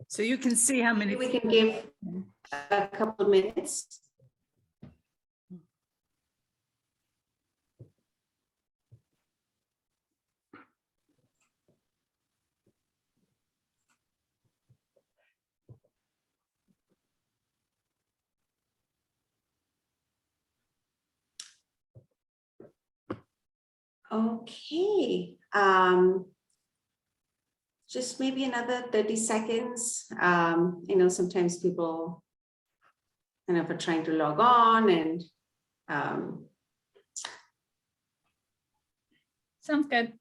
So you can see how many. Maybe we can give a couple of minutes. Okay, just maybe another 30 seconds. You know, sometimes people kind of are trying to log on and sounds good.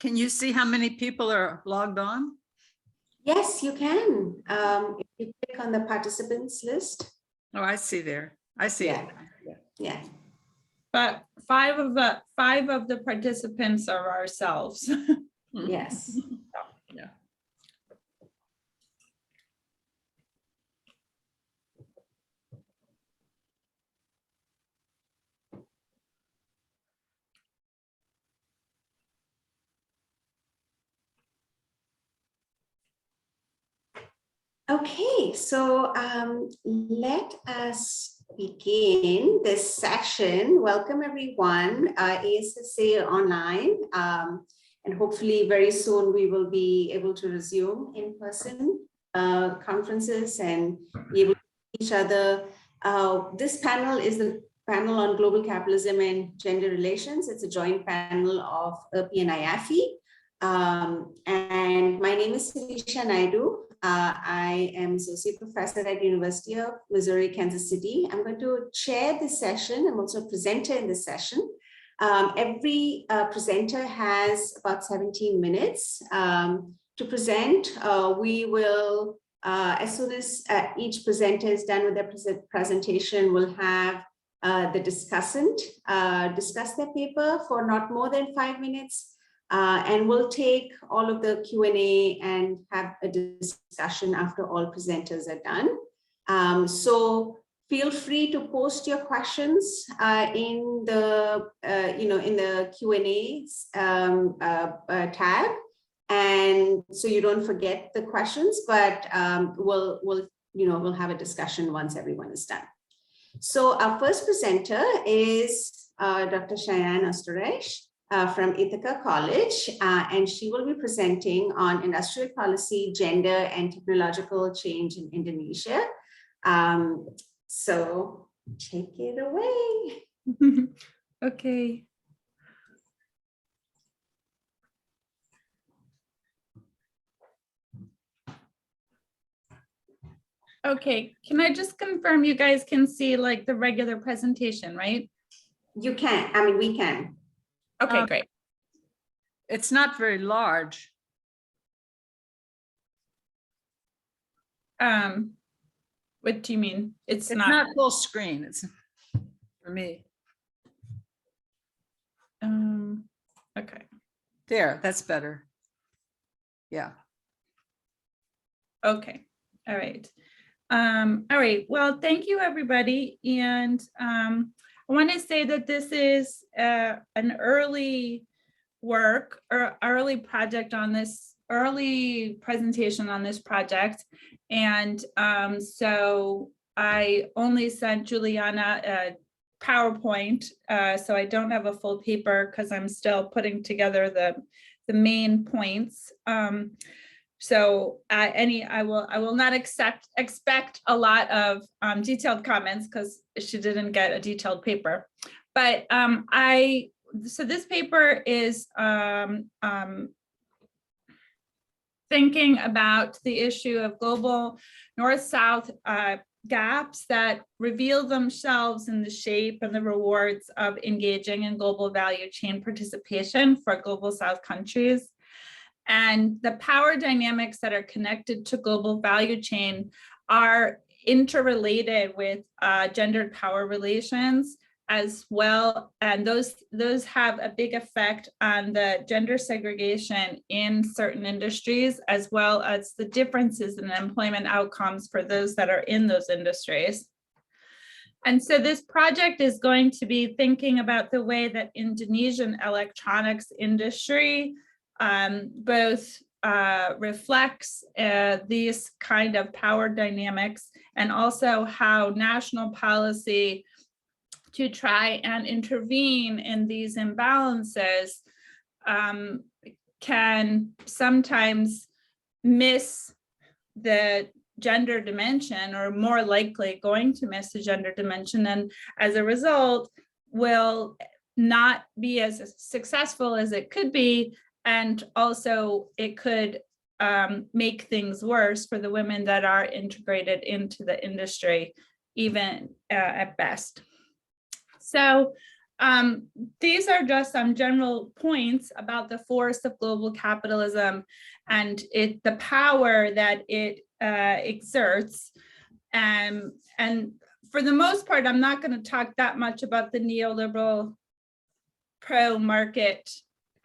Can you see how many people are logged on? yes, you can. If you click on the participants list. Oh, I see there. I see Yeah. it. Yeah. But five of the participants are ourselves. Yes. Yeah. Okay, so let us begin this session. Welcome everyone, ASSA online, and hopefully very soon we will be able to resume in-person conferences and be able to see each other. This panel is the panel on global capitalism and gender relations. It's a joint panel of ERPI and IAFI. And my name is Sirisha Naidu. I am associate professor at University of Missouri, Kansas City. I'm going to chair this session. I'm also a presenter in this session. Every presenter has about 17 minutes to present. We will, as soon as each presenter is done with their presentation, we'll have the discussant discuss their paper for not more than 5 minutes. And we'll take all of the Q&A and have a discussion after all presenters are done. So feel free to post your questions in the in the Q&A tab, and so you don't forget the questions. But we'll have a discussion once everyone is done. So our first presenter is Dr. Cheyenne Osteresh. From Ithaca College, and she will be presenting on industrial policy, gender, and technological change in Indonesia. So take it away. Okay. Okay, can I just confirm you guys can see like the regular presentation, right? You can, I mean, we can. Okay, great. It's not very large. What do you mean? It's not full screen. It's for me. Okay. There, that's better. Yeah. Okay. All right. All right. Well, thank you, everybody. And I want to say that this is an early work or early project on this, early presentation on this project. And so I only sent Juliana a PowerPoint, so I don't have a full paper because I'm still putting together the main points. So I will not expect a lot of detailed comments because she didn't get a detailed paper. But so this paper is thinking about the issue of global north-south gaps that reveal themselves in the shape and the rewards of engaging in global value chain participation for global South countries. And the power dynamics that are connected to global value chain are interrelated with gendered power relations as well. And those have a big effect on the gender segregation in certain industries, as well as the differences in employment outcomes for those that are in those industries. And so this project is going to be thinking about the way that Indonesian electronics industry both reflects these kind of power dynamics, and also how national policy to try and intervene in these imbalances can sometimes miss the gender dimension, or more likely going to miss the gender dimension, and as a result will not be as successful as it could be, and also it could make things worse for the women that are integrated into the industry, even at best. So these are just some general points about the force of global capitalism and the power that it exerts. And for the most part, I'm not going to talk that much about the neoliberal pro-market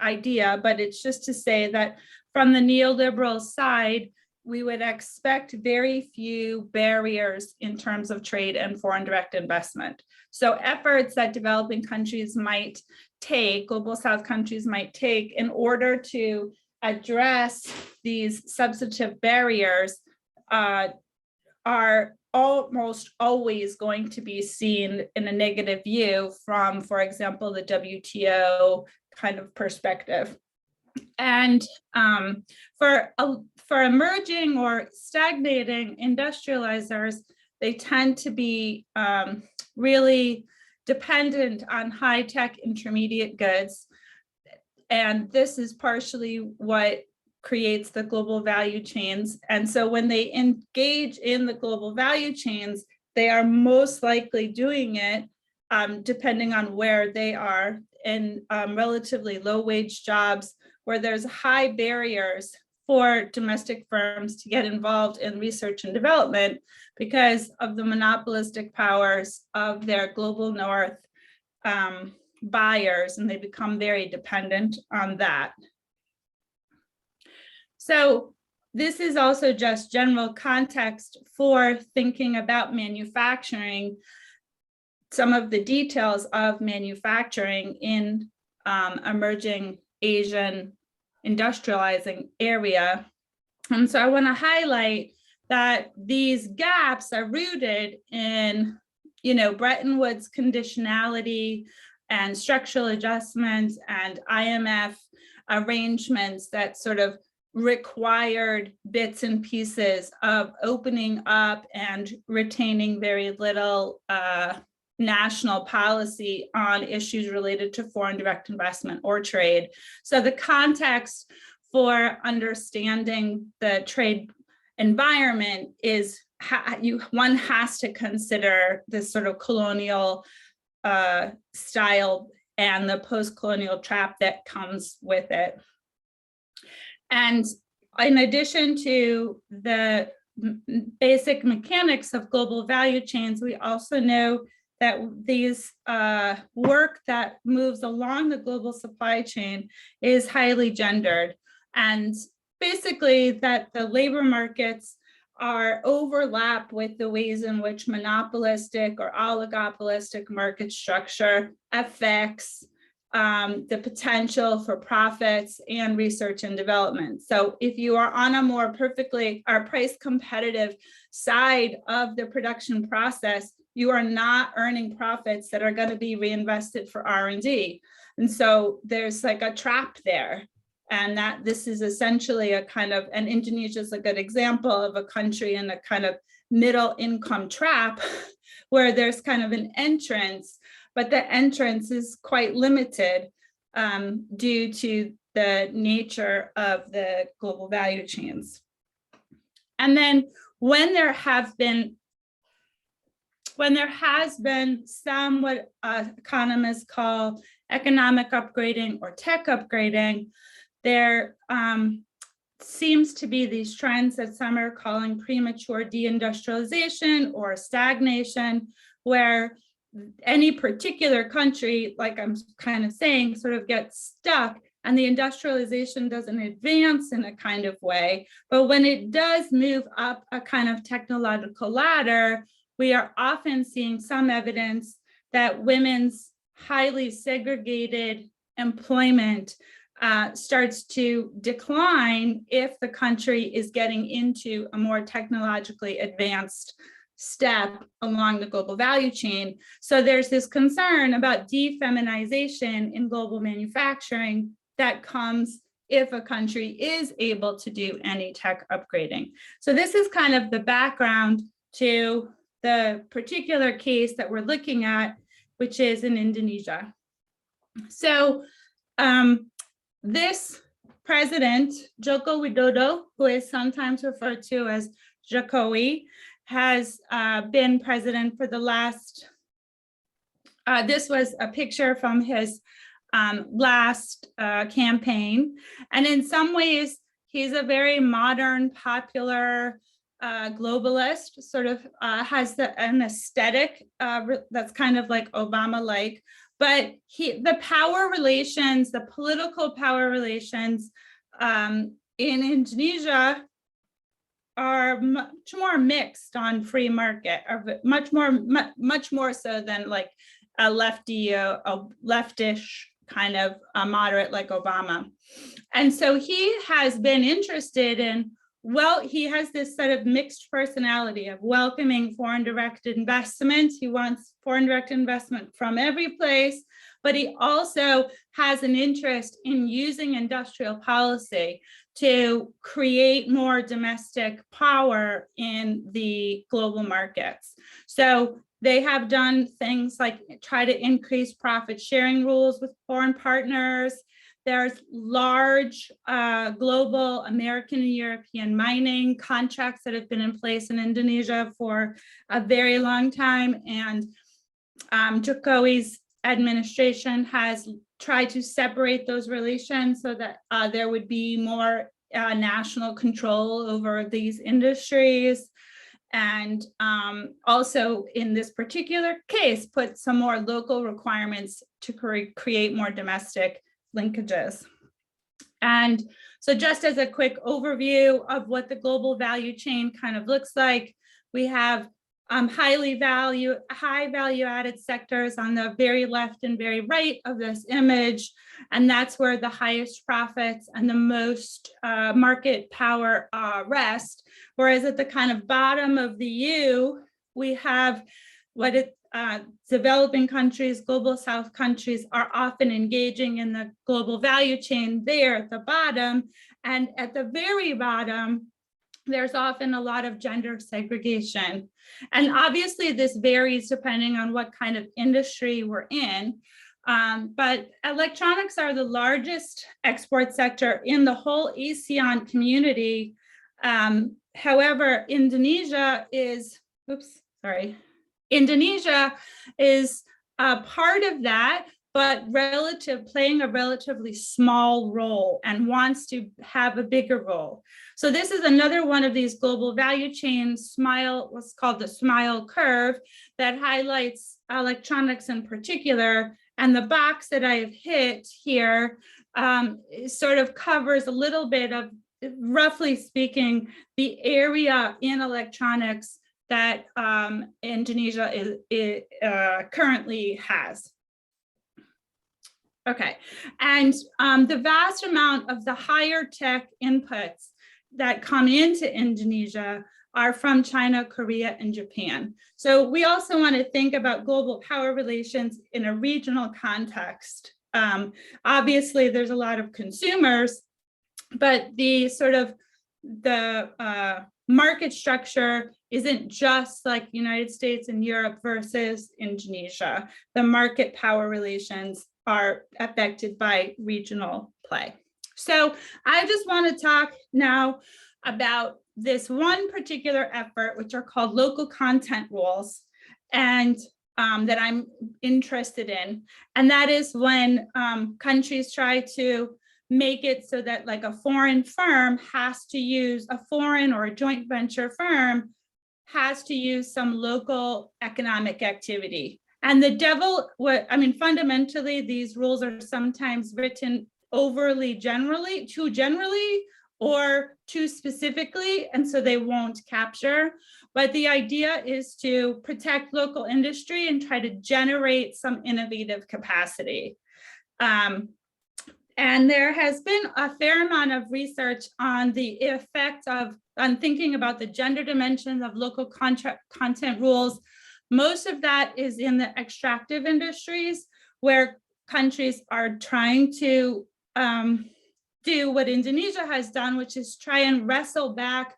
idea, but it's just to say that from the neoliberal side, we would expect very few barriers in terms of trade and foreign direct investment. So efforts that developing countries might take, global South countries might take, in order to address these substantive barriers are almost always going to be seen in a negative view from, for example, the WTO kind of perspective. And for emerging or stagnating industrializers, they tend to be really dependent on high-tech intermediate goods. And this is partially what creates the global value chains. And so when they engage in the global value chains, they are most likely doing it, depending on where they are, in relatively low-wage jobs where there's high barriers for domestic firms to get involved in research and development because of the monopolistic powers of their global north buyers, and they become very dependent on that. So this is also just general context for thinking about manufacturing, some of the details of manufacturing in emerging Asian industrializing area. And so I want to highlight that these gaps are rooted in, Bretton Woods conditionality and structural adjustments and IMF arrangements that sort of required bits and pieces of opening up and retaining very little national policy on issues related to foreign direct investment or trade. So the context for understanding the trade environment is one has to consider this sort of colonial style and the post-colonial trap that comes with it. And in addition to the basic mechanics of global value chains, we also know that these work that moves along the global supply chain is highly gendered. And basically that the labor markets are overlap with the ways in which monopolistic or oligopolistic market structure affects the potential for profits and research and development. So if you are on a more perfectly or price competitive side of the production process, you are not earning profits that are going to be reinvested for R&D. And so there's like a trap there. And that this is essentially a kind of, and Indonesia is a good example of a country in a kind of middle income trap where there's kind of an entrance, but the entrance is quite limited due to the nature of the global value chains. And then when there has been some what economists call economic upgrading or tech upgrading, there seems to be these trends that some are calling premature deindustrialization or stagnation, where any particular country, like I'm kind of saying, sort of gets stuck and the industrialization doesn't advance in a kind of way. But when it does move up a kind of technological ladder, we are often seeing some evidence that women's highly segregated employment starts to decline if the country is getting into a more technologically advanced step along the global value chain. So there's this concern about defeminization in global manufacturing that comes if a country is able to do any tech upgrading. So this is kind of the background to the particular case that we're looking at, which is in Indonesia. So this president, Joko Widodo, who is sometimes referred to as Jokowi, has been president for the last, this was a picture from his last campaign. And in some ways, he's a very modern, popular globalist, sort of has an aesthetic that's kind of like Obama-like. But the power relations, the political power relations in Indonesia are much more mixed on free market, or much more so than like a leftish kind of a moderate like Obama. And so he has been interested in, well, he has this sort of mixed personality of welcoming foreign direct investment. He wants foreign direct investment from every place, but he also has an interest in using industrial policy to create more domestic power in the global markets. So they have done things like try to increase profit sharing rules with foreign partners. There's large global American and European mining contracts that have been in place in Indonesia for a very long time. And Jokowi's administration has tried to separate those relations so that there would be more national control over these industries. And also in this particular case, put some more local requirements to create more domestic linkages. And so just as a quick overview of what the global value chain kind of looks like, we have high value added sectors on the very left and very right of this image. And that's where the highest profits and the most market power rest. Whereas at the kind of bottom of the U, we have what developing countries, global South countries are often engaging in the global value chain there at the bottom. And at the very bottom, there's often a lot of gender segregation. And obviously this varies depending on what kind of industry we're in. But electronics are the largest export sector in the whole ASEAN community. However, Indonesia is a part of that, but playing a relatively small role and wants to have a bigger role. So this is another one of these global value chains, what's called the SMILE curve, that highlights electronics in particular. And the box that I have hit here sort of covers a little bit of, roughly speaking, the area in electronics that Indonesia currently has. Okay, and the vast amount of the higher tech inputs that come into Indonesia are from China, Korea, and Japan. So we also want to think about global power relations in a regional context. Obviously, there's a lot of consumers, but the market structure isn't just like United States and Europe versus Indonesia. The market power relations are affected by regional play. So I just want to talk now about this one particular effort, which are called local content rules, and that I'm interested in. And that is when countries try to make it so that like a foreign firm has to use, a foreign or a joint venture firm has to use some local economic activity. And fundamentally, these rules are sometimes written overly generally, too generally, or too specifically, and so they won't capture. But the idea is to protect local industry and try to generate some innovative capacity. And there has been a fair amount of research on the effect on thinking about the gender dimensions of local content rules. Most of that is in the extractive industries, where countries are trying to do what Indonesia has done, which is try and wrestle back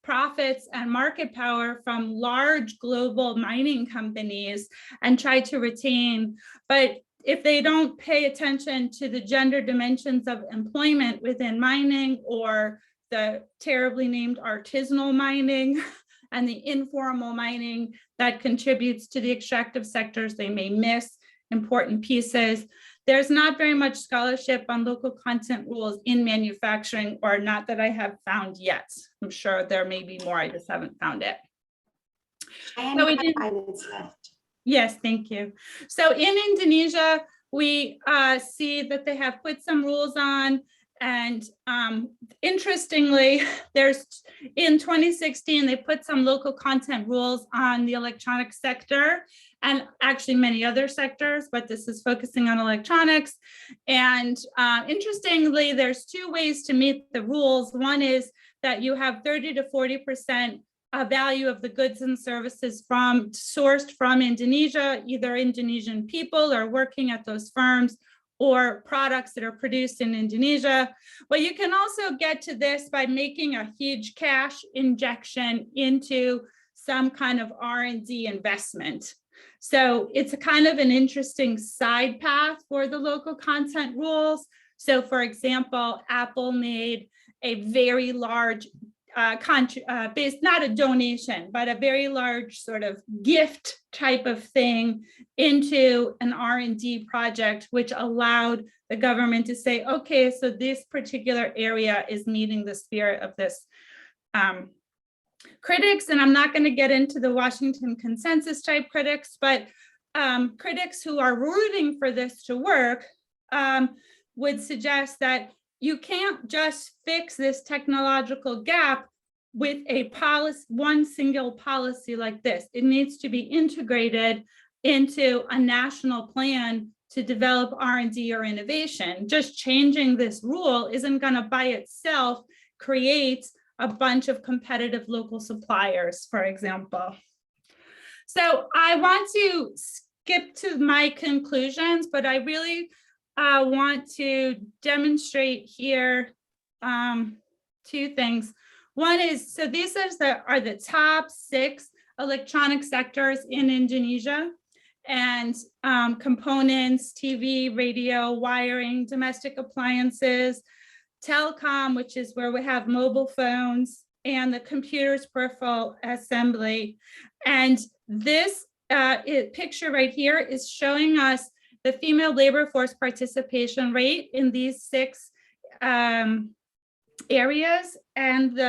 profits and market power from large global mining companies and try to retain. But if they don't pay attention to the gender dimensions of employment within mining, or the terribly named artisanal mining and the informal mining that contributes to the extractive sectors, they may miss important pieces. There's not very much scholarship on local content rules in manufacturing, or not that I have found yet. I'm sure there may be more, I just haven't found it. So we did, 5 minutes left. yes, thank you. So in Indonesia, we see that they have put some rules on, and interestingly, in 2016, they put some local content rules on the electronic sector, and actually many other sectors, but this is focusing on electronics. And interestingly, there's two ways to meet the rules. One is that you have 30 to 40% value of the goods and services sourced from Indonesia, either Indonesian people or working at those firms, or products that are produced in Indonesia. But you can also get to this by making a huge cash injection into some kind of R&D investment. So it's a kind of an interesting side path for the local content rules. So for example, Apple made a very large not a donation, but a very large sort of gift type of thing into an R&D project, which allowed the government to say, okay, so this particular area is meeting the spirit of this. Critics, and I'm not going to get into the Washington consensus type critics, but critics who are rooting for this to work would suggest that you can't just fix this technological gap with a policy, one single policy like this. It needs to be integrated into a national plan to develop R&D or innovation. Just changing this rule isn't going to by itself create a bunch of competitive local suppliers, for example. So I want to skip to my conclusions, but I really want to demonstrate here two things. One is, so these are the top 6 electronic sectors in Indonesia, and components, TV, radio, wiring, domestic appliances, telecom, which is where we have mobile phones, and the computer's peripheral assembly. And this picture right here is showing us the female labor force participation rate in these 6 areas, and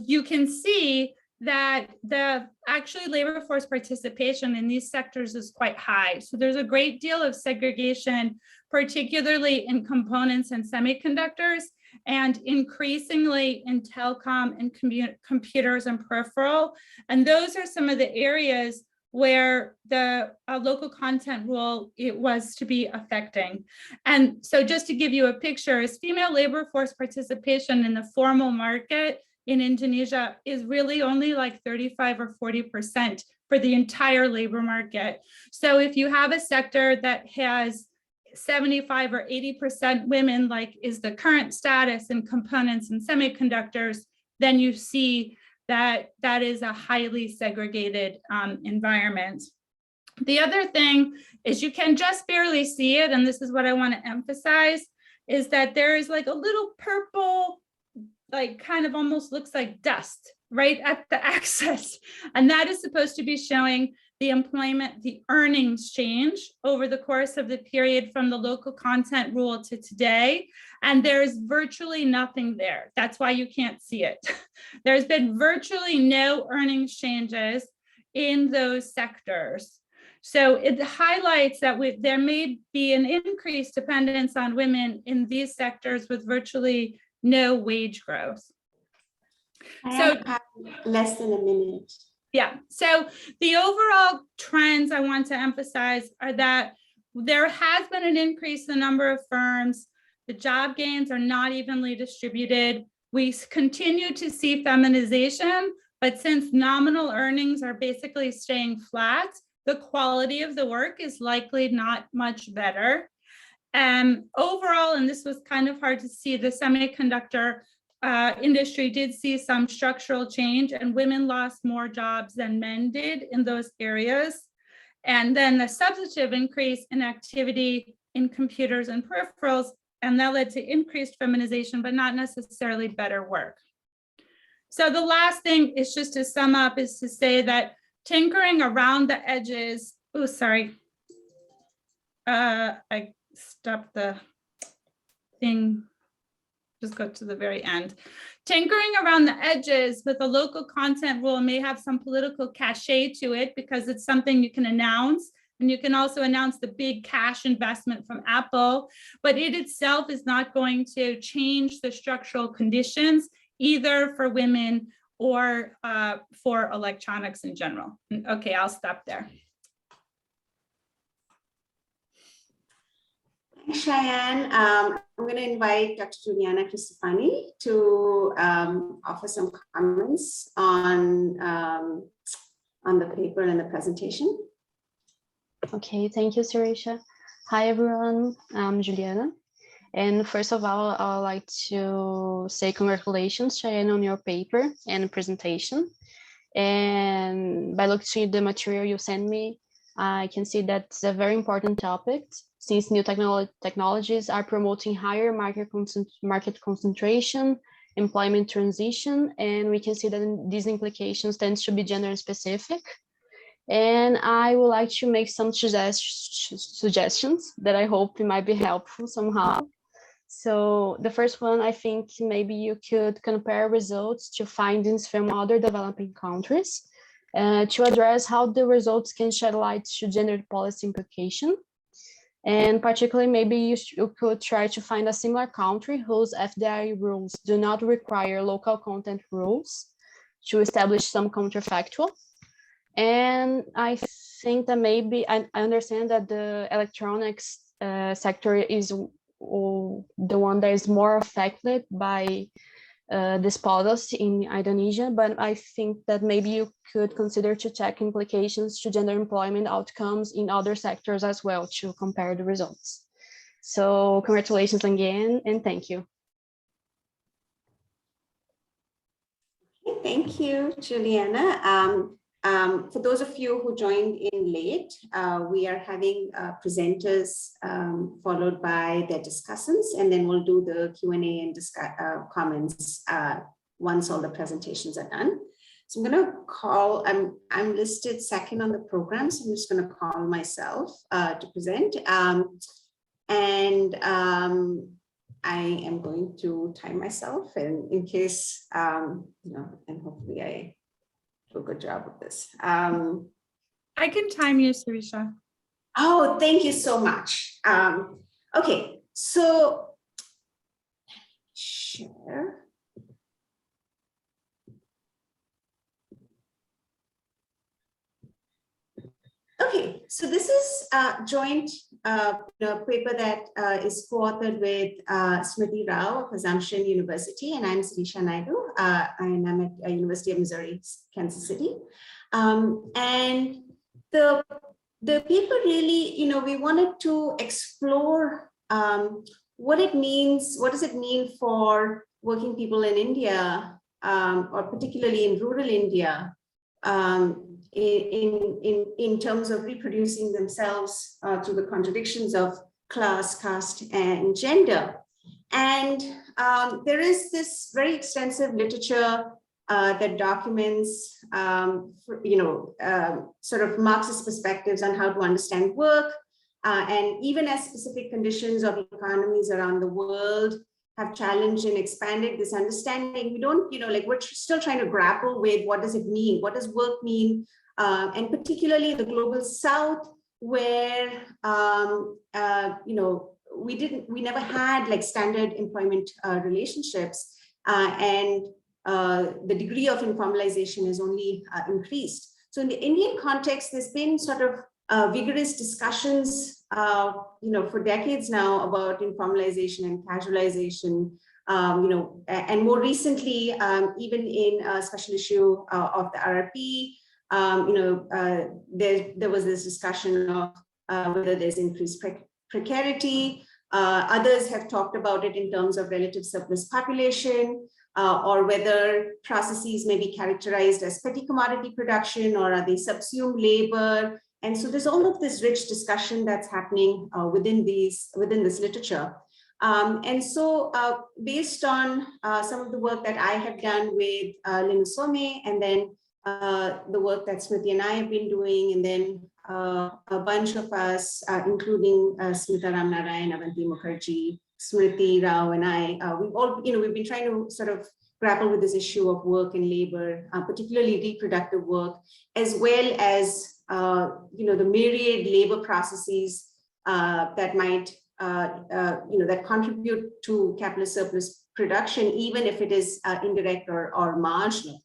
you can see that the actually labor force participation in these sectors is quite high. So there's a great deal of segregation, particularly in components and semiconductors, and increasingly in telecom and computers and peripheral. And those are some of the areas where the local content rule it was to be affecting. And so just to give you a picture, is female labor force participation in the formal market in Indonesia is really only like 35 or 40% for the entire labor market. So if you have a sector that has 75 or 80% women, like is the current status in components and semiconductors, then you see that is a highly segregated environment. The other thing is you can just barely see it, and this is what I want to emphasize, is that there is like a little purple, like kind of almost looks like dust right at the axis. And that is supposed to be showing the employment, the earnings change over the course of the period from the local content rule to today. And there's virtually nothing there. That's why you can't see it. There's been virtually no earnings changes in those sectors. So it highlights that there may be an increased dependence on women in these sectors with virtually no wage growth. So less than a minute. Yeah, so the overall trends I want to emphasize are that there has been an increase in the number of firms. The job gains are not evenly distributed. We continue to see feminization, but since nominal earnings are basically staying flat, the quality of the work is likely not much better. Overall, and this was kind of hard to see, the semiconductor industry did see some structural change, and women lost more jobs than men did in those areas. And then the substantive increase in activity in computers and peripherals, and that led to increased feminization, but not necessarily better work. So the last thing is just to sum up, is to say that tinkering around the edges, oh, sorry. I stopped the thing, just go to the very end. Tinkering around the edges with a local content rule may have some political cachet to it because it's something you can announce, and you can also announce the big cash investment from Apple, but it itself is not going to change the structural conditions either for women or for electronics in general. Okay, I'll stop there. Thanks, Cheyenne. I'm going to invite Dr. Juliana Cristofani to offer some comments on the paper and the presentation. Okay, thank you, Sureisha. Hi, everyone. I'm Juliana. And first of all, I'd like to say congratulations, Cheyenne, on your paper and presentation. And by looking at the material you sent me, I can see that's a very important topic, since new technologies are promoting higher market concentration, employment transition, and we can see that these implications tend to be gender specific. And I would like to make some suggestions that I hope might be helpful somehow. So the first one, I think maybe you could compare results to findings from other developing countries to address how the results can shed light to gender policy implication. And particularly, maybe you could try to find a similar country whose FDI rules do not require local content rules to establish some counterfactual. And I think that maybe, I understand that the electronics sector is the one that is more affected by this policy in Indonesia, but I think that maybe you could consider to check implications to gender employment outcomes in other sectors as well to compare the results. So congratulations again, and thank you. Thank you, Juliana. For those of you who joined in late, we are having presenters followed by their discussants, and then we'll do the Q&A and comments once all the presentations are done. So I'm going to call, I'm listed second on the program, so I'm just going to call myself to present. I am going to time myself, and in case, and hopefully I do a good job of this. I can time you, Sureisha. Oh, thank you so much. Okay, so share. Okay, so this is a joint paper that is co-authored with Smriti Rao of Assumption University, and I'm Sureisha Naidu, and I'm at University of Missouri, Kansas City. And the paper really, we wanted to explore what it means, what does it mean for working people in India, or particularly in rural India, in terms of reproducing themselves through the contradictions of class, caste, and gender. And there is this very extensive literature that documents, sort of Marxist perspectives on how to understand work, and even as specific conditions of economies around the world have challenged and expanded this understanding, we don't, we're still trying to grapple with what does it mean? What does work mean? And particularly in the global South, where, we never had like standard employment relationships, and the degree of informalization has only increased. So in the Indian context, there's been sort of vigorous discussions, for decades now about informalization and casualization, and more recently, even in a special issue of the RRP, there was this discussion of whether there's increased precarity. Others have talked about it in terms of relative surplus population, or whether processes may be characterized as petty commodity production, or are they subsumed labor? And so there's all of this rich discussion that's happening within this literature. And so based on some of the work that I have done with Lina Some, and then the work that Smriti and I have been doing, and then a bunch of us, including Smita Ramnarayan, Avanti Mukherjee, Smriti Rao, and I, we've been trying to sort of grapple with this issue of work and labor, particularly reproductive work, as well as the myriad labor processes that might that contribute to capitalist surplus production, even if it is indirect or marginal.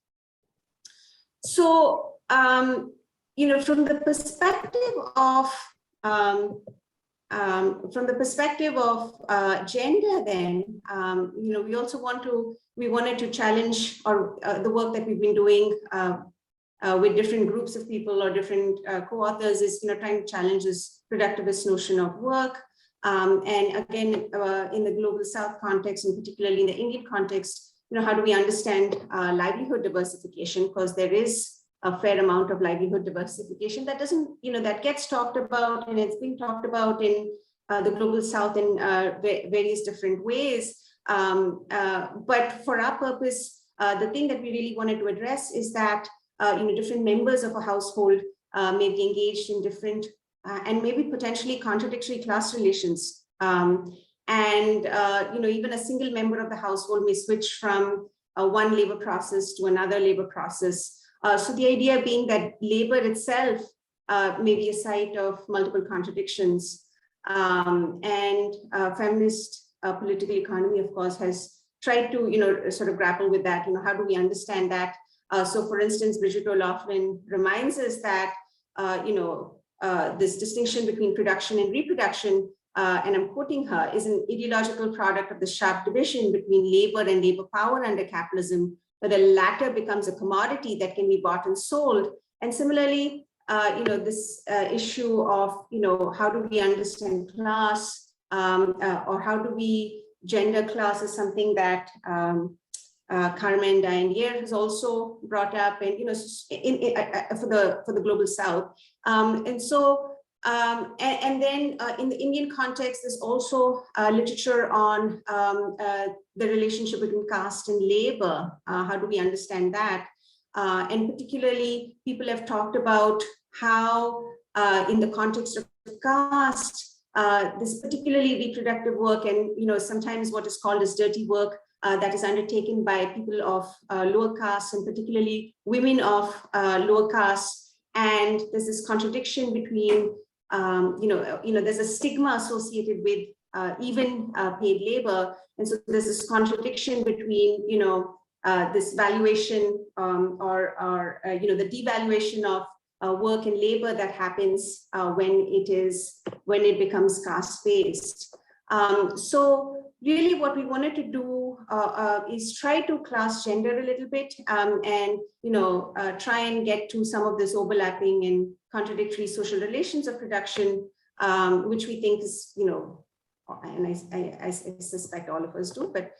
So, from the perspective of gender, then we wanted to challenge the work that we've been doing with different groups of people or different co-authors is trying to challenge this productivist notion of work. And again, in the global South context, and particularly in the Indian context, how do we understand livelihood diversification? Because there is a fair amount of livelihood diversification that doesn't, that gets talked about, and it's been talked about in the global South in various different ways. But for our purpose, the thing that we really wanted to address is that different members of a household may be engaged in different and maybe potentially contradictory class relations. Even a single member of the household may switch from one labor process to another labor process. So the idea being that labor itself may be a site of multiple contradictions. Feminist political economy, of course, has tried to sort of grapple with that. How do we understand that? So for instance, Bridget O'Loughlin reminds us that this distinction between production and reproduction, and I'm quoting her, is an ideological product of the sharp division between labor and labor power under capitalism, where the latter becomes a commodity that can be bought and sold. And similarly, this issue of, how do we understand class, or how do we gender class is something that Carmen Diane has also brought up, and for the global South, and then in the Indian context, there's also literature on the relationship between caste and labor. How do we understand that? And particularly, people have talked about how, in the context of caste, this particularly reproductive work, and sometimes what is called as dirty work, that is undertaken by people of lower castes, and particularly women of lower castes. And there's this contradiction between, there's a stigma associated with even paid labor. And so there's this contradiction between, this valuation or the devaluation of work and labor that happens when it becomes caste-based. So really what we wanted to do is try to class gender a little bit, and try and get to some of this overlapping and contradictory social relations of production, which we think is, and I suspect all of us do, but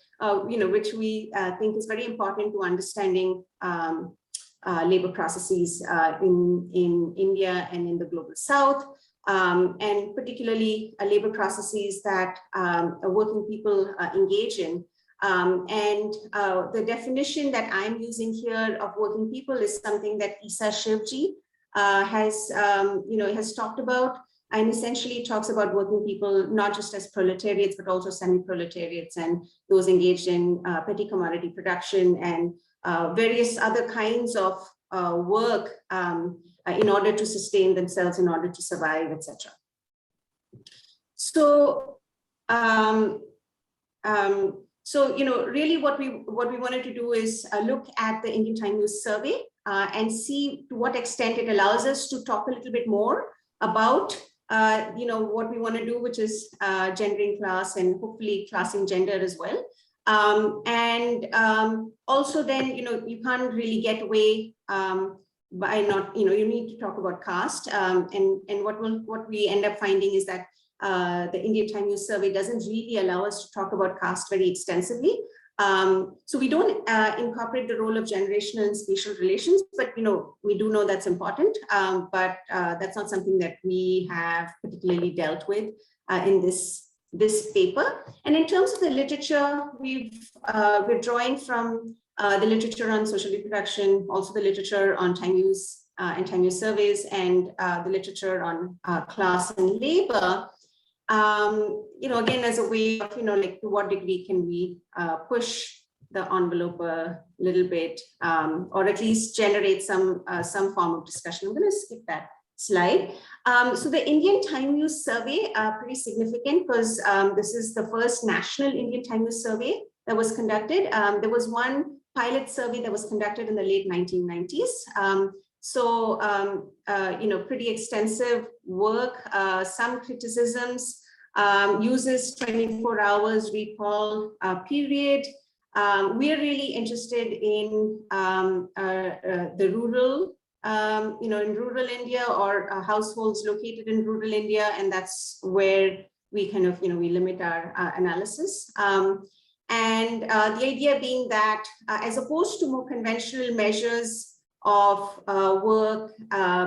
which we think is very important to understanding labor processes in India and in the global South. And particularly labor processes that working people engage in. And the definition that I'm using here of working people is something that Isa Shivji has talked about, and essentially talks about working people not just as proletariats, but also semi-proletariats and those engaged in petty commodity production and various other kinds of work in order to sustain themselves, in order to survive, etc. So, really what we wanted to do is look at the Indian Time Use Survey and see to what extent it allows us to talk a little bit more about what we want to do, which is gendering class and hopefully classing gender as well. Also then, you can't really get away by not, you need to talk about caste. And what we end up finding is that the Indian Time Use Survey doesn't really allow us to talk about caste very extensively. So we don't incorporate the role of generational and spatial relations, but we do know that's important, but that's not something that we have particularly dealt with in this paper. And in terms of the literature, we're drawing from the literature on social reproduction, also the literature on time use and time use surveys, and the literature on class and labor. Again, as a way of, like to what degree can we push the envelope a little bit, or at least generate some form of discussion. I'm going to skip that slide. So the Indian Time Use Survey, pretty significant because this is the first national Indian Time Use Survey that was conducted. There was one pilot survey that was conducted in the late 1990s. Pretty extensive work, some criticisms, uses 24 hours recall period. We're really interested in the rural, in rural India or households located in rural India, and that's where we kind of, we limit our analysis. And the idea being that as opposed to more conventional measures of work,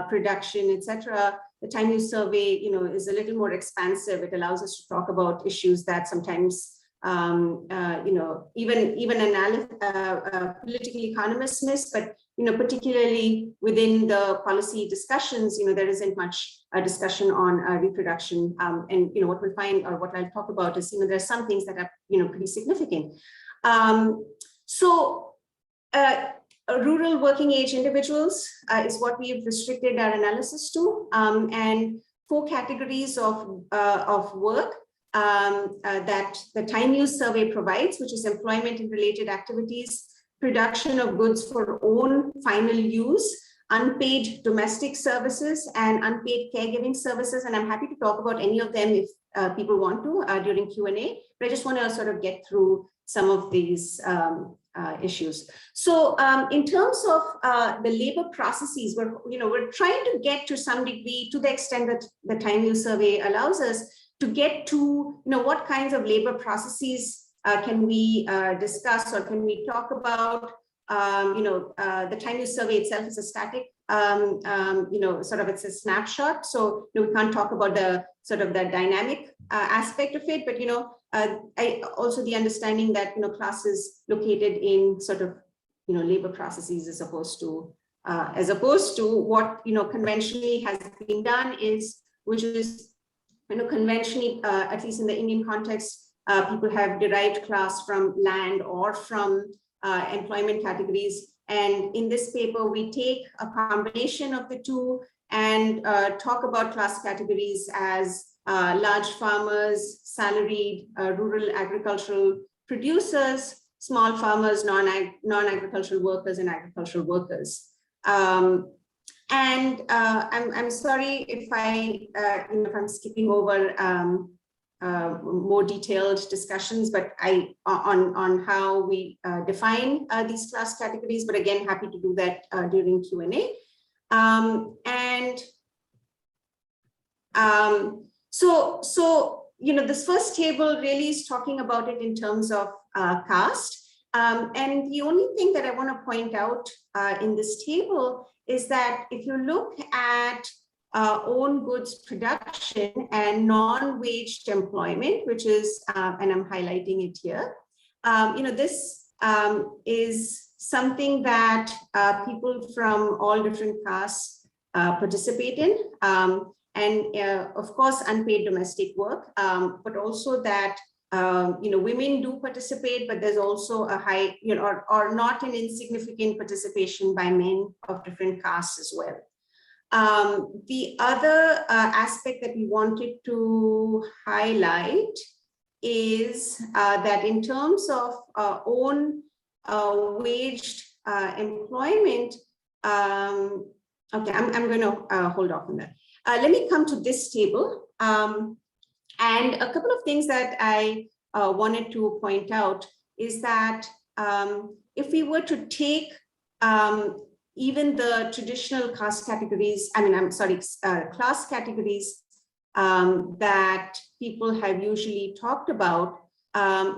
production, etc., the time use survey, is a little more expansive. It allows us to talk about issues that sometimes, even political economists miss, but particularly within the policy discussions, there isn't much discussion on reproduction. And what we'll find, or what I'll talk about, is there's some things that are pretty significant. Rural working age individuals is what we've restricted our analysis to, and 4 categories of work that the time use survey provides, which is employment and related activities, production of goods for own final use, unpaid domestic services, and unpaid caregiving services. And I'm happy to talk about any of them if people want to during Q&A, but I just want to sort of get through some of these issues. So in terms of the labor processes, we're trying to get to some degree, to the extent that the time use survey allows us, to get to what kinds of labor processes can we discuss, or can we talk about. The time use survey itself is a static, it's a snapshot. So we can't talk about the sort of the dynamic aspect of it, but I also the understanding that class is located in sort of labor processes as opposed to what conventionally has been done, which is conventionally, at least in the Indian context, people have derived class from land or from employment categories. And in this paper, we take a combination of the two and talk about class categories as large farmers, salaried rural agricultural producers, small farmers, non-agricultural workers, and agricultural workers. I'm sorry if I'm skipping over more detailed discussions, but on how we define these class categories. But again, happy to do that during Q&A. This first table really is talking about it in terms of caste. And the only thing that I want to point out in this table is that if you look at own goods production and non-waged employment, which is, and I'm highlighting it here, this is something that people from all different castes participate in. And of course, unpaid domestic work, but also that women do participate, but there's also a high, or not an insignificant participation by men of different castes as well. The other aspect that we wanted to highlight is that in terms of own waged employment, okay, I'm going to hold off on that. let me come to this table. And a couple of things that I wanted to point out is that if we were to take even the traditional caste categories, class categories that people have usually talked about,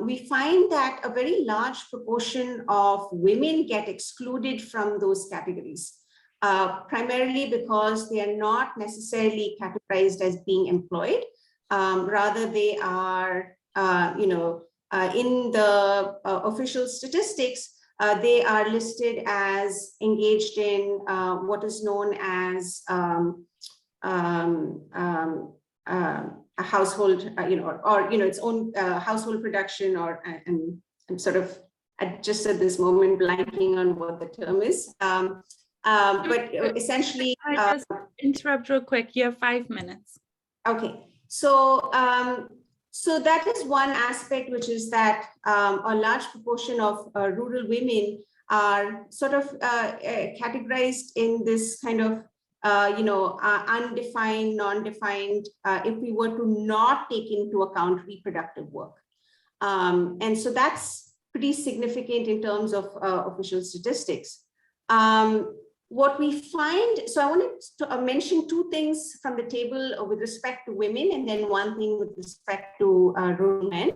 we find that a very large proportion of women get excluded from those categories, primarily because they are not necessarily categorized as being employed. Rather, they are, in the official statistics, they are listed as engaged in what is known as a household, its own household production, or I'm sort of just at this moment blanking on what the term is. But essentially, I just interrupt real quick. You have 5 minutes. Okay, so so that is one aspect, which is that a large proportion of rural women are sort of categorized in this kind of undefined, non-defined, if we were to not take into account reproductive work. And so that's pretty significant in terms of official statistics. What we find, so I wanted to mention two things from the table with respect to women, and then one thing with respect to rural men.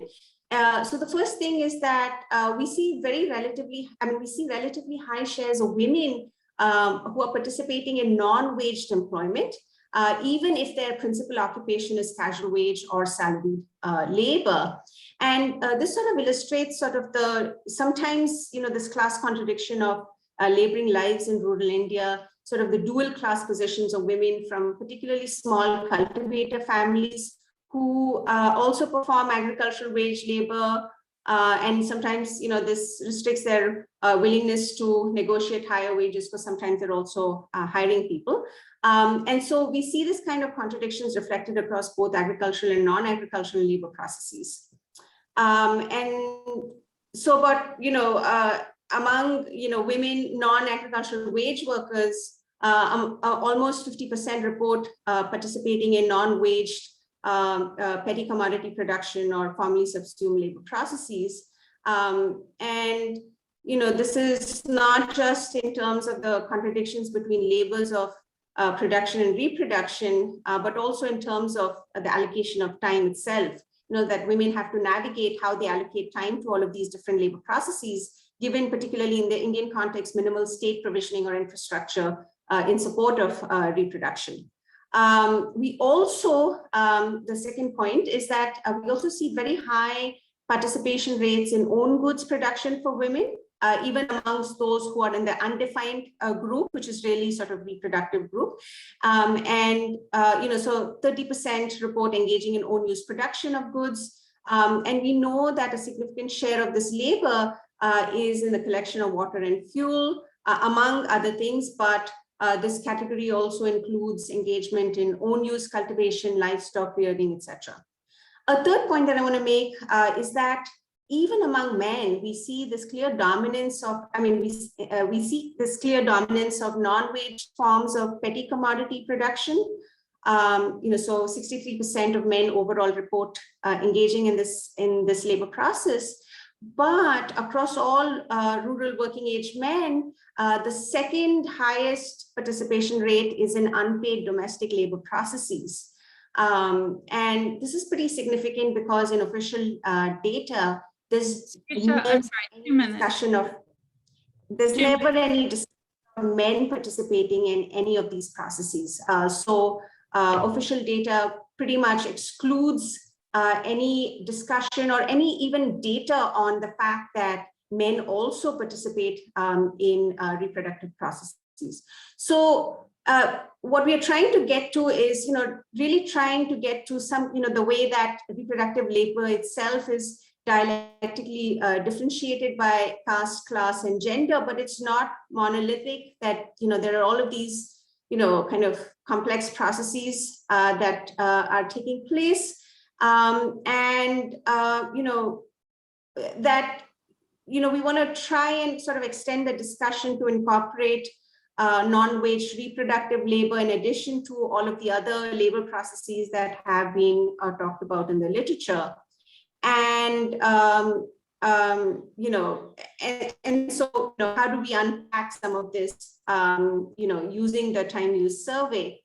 So the first thing is that we see relatively high shares of women who are participating in non-waged employment, even if their principal occupation is casual wage or salaried labor. And this sort of illustrates sort of sometimes, this class contradiction of laboring lives in rural India, sort of the dual class positions of women from particularly small cultivator families who also perform agricultural wage labor. And sometimes, this restricts their willingness to negotiate higher wages, because sometimes they're also hiring people. And so we see this kind of contradictions reflected across both agricultural and non-agricultural labor processes. And so, but, among, women non-agricultural wage workers, almost 50% report participating in non-waged petty commodity production or formally subsumed labor processes. And, this is not just in terms of the contradictions between labors of production and reproduction, but also in terms of the allocation of time itself, that women have to navigate how they allocate time to all of these different labor processes, given particularly in the Indian context, minimal state provisioning or infrastructure in support of reproduction. We also, the second point is that we also see very high participation rates in own goods production for women, even amongst those who are in the undefined group, which is really sort of reproductive group. So 30% report engaging in own use production of goods. And we know that a significant share of this labor is in the collection of water and fuel, among other things, but this category also includes engagement in own use cultivation, livestock rearing, etc. A third point that I want to make is that even among men, we see this clear dominance of, we see this clear dominance of non-wage forms of petty commodity production. So 63% of men overall report engaging in this labor process. But across all rural working age men, the second highest participation rate is in unpaid domestic labor processes. And this is pretty significant because in official data, there's never any discussion of men participating in any of these processes. So official data pretty much excludes any discussion or any even data on the fact that men also participate in reproductive processes. So what we are trying to get to is, really trying to get to some, the way that reproductive labor itself is dialectically differentiated by caste, class, and gender, but it's not monolithic, that, there are all of these, kind of complex processes that are taking place. That, we want to try and sort of extend the discussion to incorporate non-wage reproductive labor, in addition to all of the other labor processes that have been talked about in the literature. And so how do we unpack some of this, using the time use survey?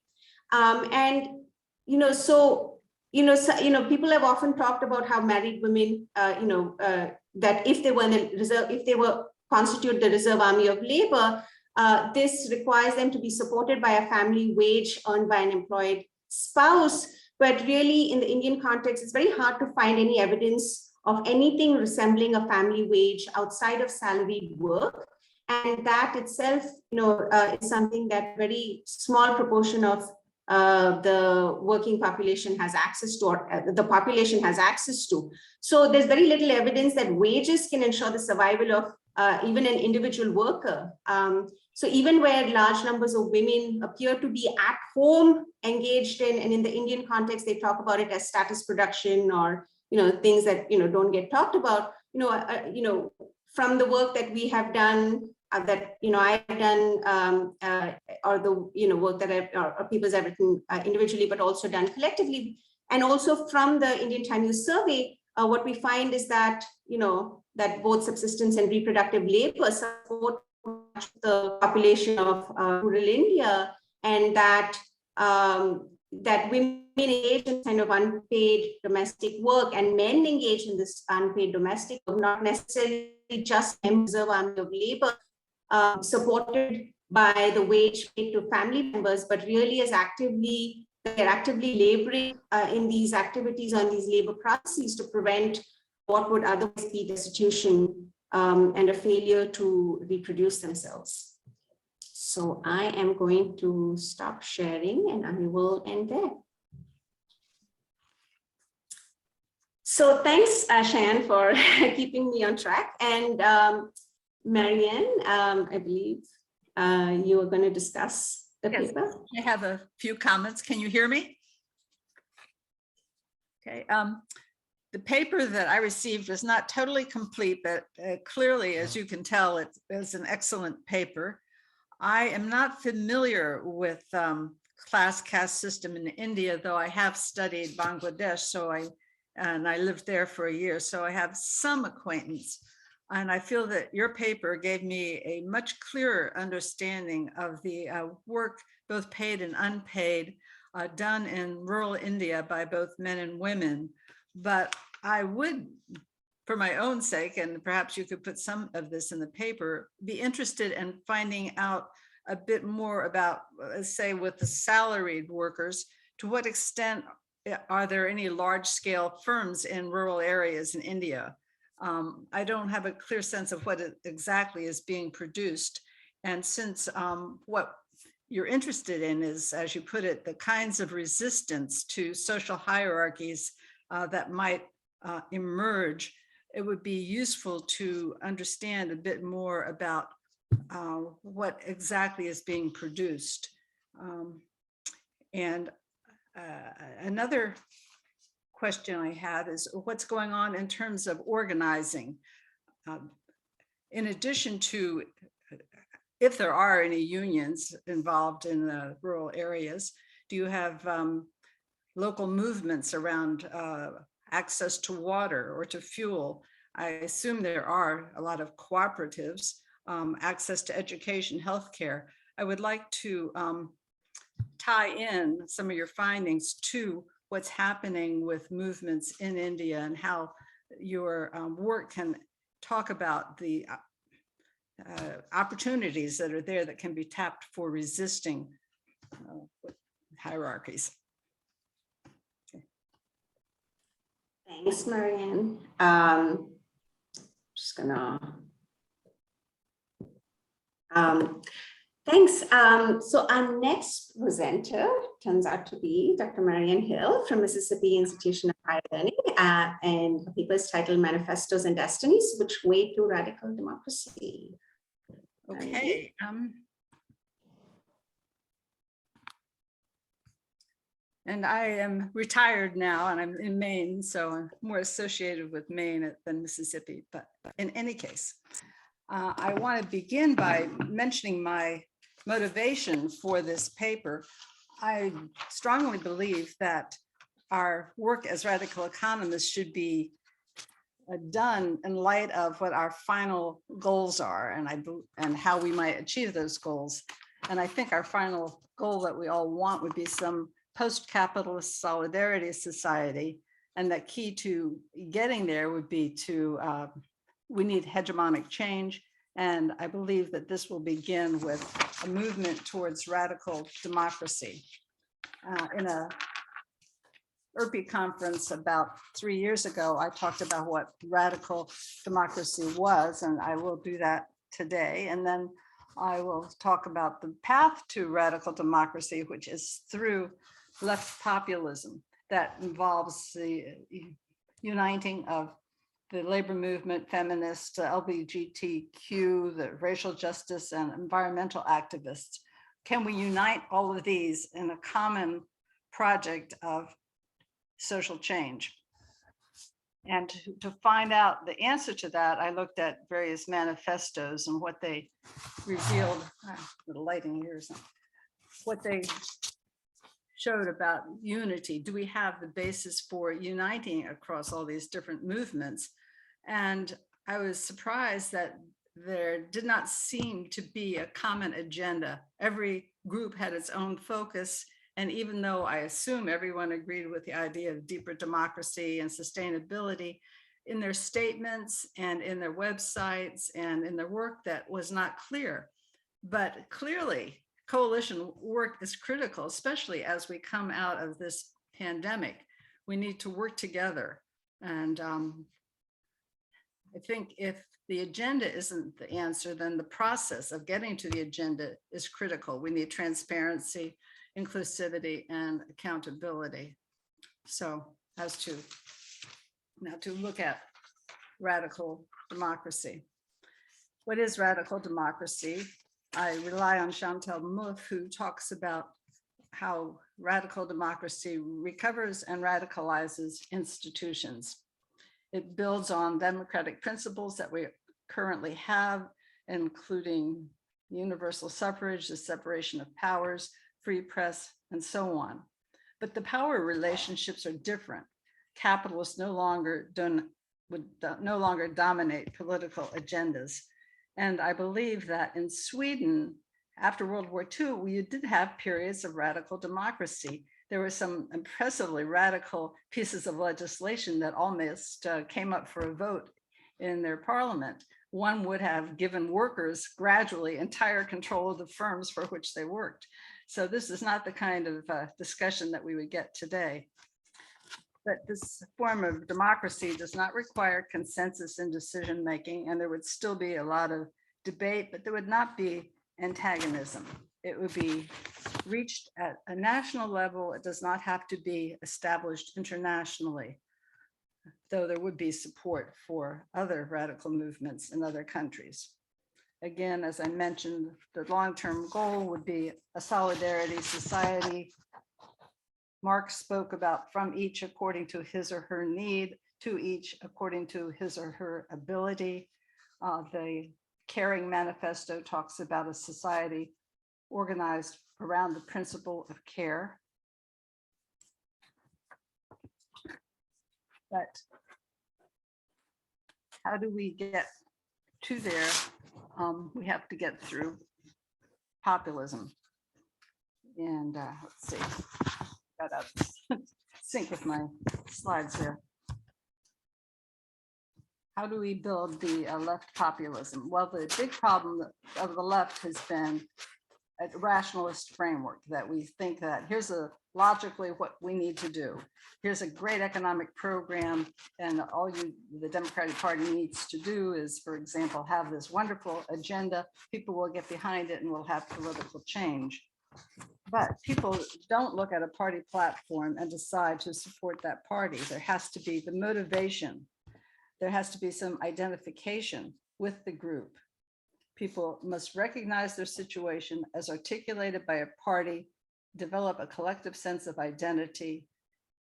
People have often talked about how married women, that if they were in the reserve, if they were constitute the reserve army of labor, this requires them to be supported by a family wage earned by an employed spouse. But really, in the Indian context, it's very hard to find any evidence of anything resembling a family wage outside of salaried work. And that itself, is something that very small proportion of the working population has access to, or the population has access to. So there's very little evidence that wages can ensure the survival of even an individual worker. So even where large numbers of women appear to be at home engaged in, and in the Indian context, they talk about it as status production, or things that don't get talked about. From the work that we have done, that I've done, or the work that or people's have written individually, but also done collectively, and also from the Indian Time Use Survey, what we find is that that both subsistence and reproductive labor support the population of rural India, and that that women engage in kind of unpaid domestic work, and men engage in this unpaid domestic work, not necessarily just reserve army of labor, supported by the wage paid to family members, but really as they're actively laboring in these activities on these labor processes to prevent what would otherwise be destitution and a failure to reproduce themselves. So I am going to stop sharing and I will end there. So thanks, Cheyenne, for keeping me on track. And Marianne, I believe you are going to discuss the paper. I have a few comments. Can you hear me? Okay. The paper that I received was not totally complete, but clearly, as you can tell, it is an excellent paper. I am not familiar with class caste system in India, though I have studied Bangladesh, and I lived there for a year, so I have some acquaintance. And I feel that your paper gave me a much clearer understanding of the work, both paid and unpaid, done in rural India by both men and women. But I would, for my own sake, and perhaps you could put some of this in the paper, be interested in finding out a bit more about, say, with the salaried workers, to what extent are there any large-scale firms in rural areas in India? I don't have a clear sense of what exactly is being produced. And since what you're interested in is, as you put it, the kinds of resistance to social hierarchies that might emerge, it would be useful to understand a bit more about what exactly is being produced. And another question I have is what's going on in terms of organizing. In addition to, if there are any unions involved in the rural areas, do you have local movements around access to water or to fuel? I assume there are a lot of cooperatives, access to education, healthcare. I would like to tie in some of your findings to what's happening with movements in India and how your work can talk about the opportunities that are there that can be tapped for resisting hierarchies. Okay. Thanks, Marianne. Just gonna. Thanks. So our next presenter turns out to be Dr. Marianne Hill from Mississippi Institution of Higher Learning, and her paper is titled Manifestos and Destinies, Which Way to Radical Democracy. Okay. And I am retired now, and I'm in Maine, so I'm more associated with Maine than Mississippi. But in any case, I want to begin by mentioning my motivation for this paper, I strongly believe that our work as radical economists should be done in light of what our final goals are and how we might achieve those goals. And I think our final goal that we all want would be some post-capitalist solidarity society. And that key to getting there would be to, we need hegemonic change. And I believe that this will begin with a movement towards radical democracy. In a ERPI conference about 3 years ago, I talked about what radical democracy was, and I will do that today. And then I will talk about the path to radical democracy, which is through left populism that involves the uniting of the labor movement, feminists, LGBTQ, the racial justice and environmental activists. Can we unite all of these in a common project of social change? And to find out the answer to that, I looked at various manifestos and what they revealed, the lighting here, what they showed about unity. Do we have the basis for uniting across all these different movements? And I was surprised that there did not seem to be a common agenda. Every group had its own focus. And even though I assume everyone agreed with the idea of deeper democracy and sustainability, in their statements and in their websites and in their work, that was not clear. But clearly, coalition work is critical, especially as we come out of this pandemic. We need to work together. And I think if the agenda isn't the answer, then the process of getting to the agenda is critical. We need transparency, inclusivity, and accountability. So as to now to look at radical democracy. What is radical democracy? I rely on Chantal Mouffe, who talks about how radical democracy recovers and radicalizes institutions. It builds on democratic principles that we currently have, including universal suffrage, the separation of powers, free press, and so on. But the power relationships are different. Capitalists would no longer dominate political agendas. And I believe that in Sweden, after World War II, we did have periods of radical democracy. There were some impressively radical pieces of legislation that almost came up for a vote in their parliament. One would have given workers gradually entire control of the firms for which they worked. So this is not the kind of discussion that we would get today. But this form of democracy does not require consensus in decision-making, and there would still be a lot of debate, but there would not be antagonism. It would be reached at a national level. It does not have to be established internationally, though there would be support for other radical movements in other countries. Again, as I mentioned, the long-term goal would be a solidarity society. Marx spoke about from each according to his or her need, to each according to his or her ability. The Caring Manifesto talks about a society organized around the principle of care. But how do we get to there? We have to get through populism. And let's see, got out of sync with my slides there. How do we build the left populism? Well, the big problem of the left has been a rationalist framework, that we think that here's logically what we need to do. Here's a great economic program, and all the Democratic Party needs to do is, for example, have this wonderful agenda. People will get behind it and we'll have political change. But people don't look at a party platform and decide to support that party. There has to be the motivation. There has to be some identification with the group. People must recognize their situation as articulated by a party, develop a collective sense of identity.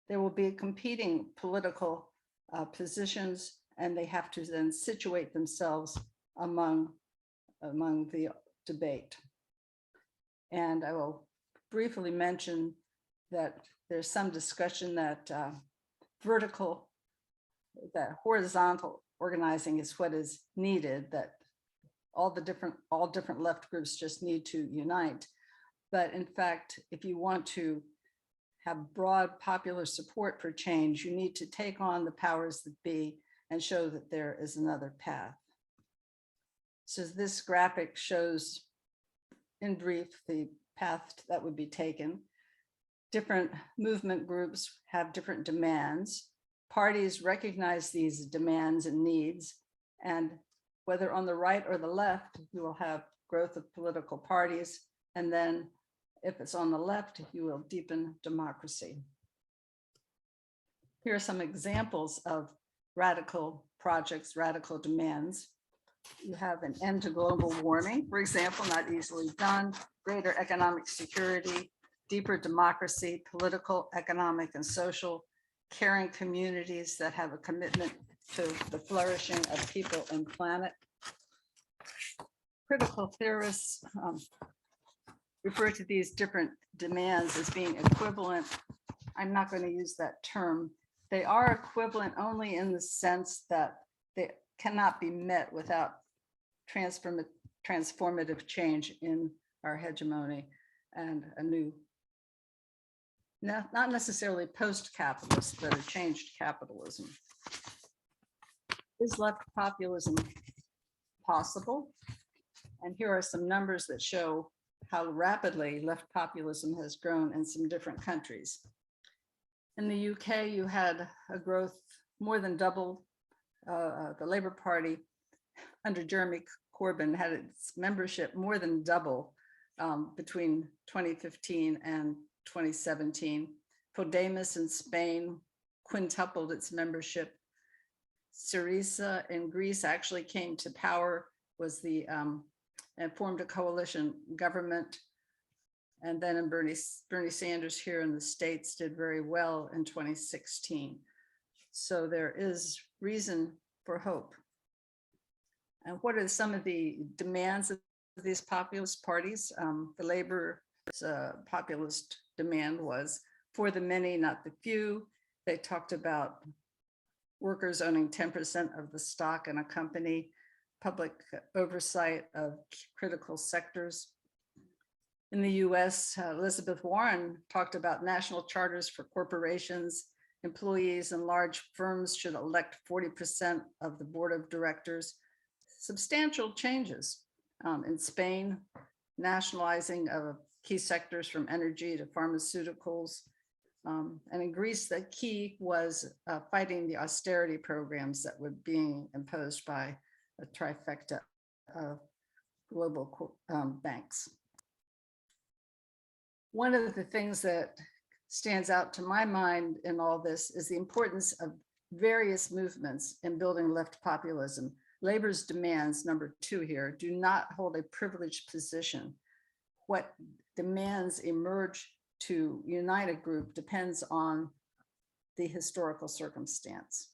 There will be competing political positions, and they have to then situate themselves among the debate. And I will briefly mention that there's some discussion that horizontal organizing is what is needed, that all different left groups just need to unite. But in fact, if you want to have broad popular support for change, you need to take on the powers that be and show that there is another path. So this graphic shows in brief the path that would be taken. Different movement groups have different demands. Parties recognize these demands and needs, and whether on the right or the left, you will have growth of political parties, and then if it's on the left, you will deepen democracy. Here are some examples of radical projects, radical demands. You have an end to global warming, for example, not easily done, greater economic security, deeper democracy, political, economic, and social, caring communities that have a commitment to the flourishing of people and planet. Critical theorists refer to these different demands as being equivalent. I'm not going to use that term. They are equivalent only in the sense that they cannot be met without transformative change in our hegemony and a new, not necessarily post-capitalist, but a changed capitalism. Is left populism possible? And here are some numbers that show how rapidly left populism has grown in some different countries. In the UK, you had a growth more than double. The Labour Party under Jeremy Corbyn had its membership more than double between 2015 and 2017. Podemos in Spain quintupled its membership. Syriza in Greece actually came to power, was and formed a coalition government. And then in Bernie Sanders here in the States did very well in 2016. So there is reason for hope. And what are some of the demands of these populist parties? The Labour's populist demand was for the many, not the few. They talked about workers owning 10% of the stock in a company, public oversight of critical sectors. In the US, Elizabeth Warren talked about national charters for corporations. Employees in large firms should elect 40% of the board of directors. Substantial changes. In Spain, nationalizing of key sectors from energy to pharmaceuticals. And in Greece, the key was fighting the austerity programs that were being imposed by a trifecta of global banks. One of the things that stands out to my mind in all this is the importance of various movements in building left populism. Labor's demands, number 2 here, do not hold a privileged position. What demands emerge to unite a group depends on the historical circumstance.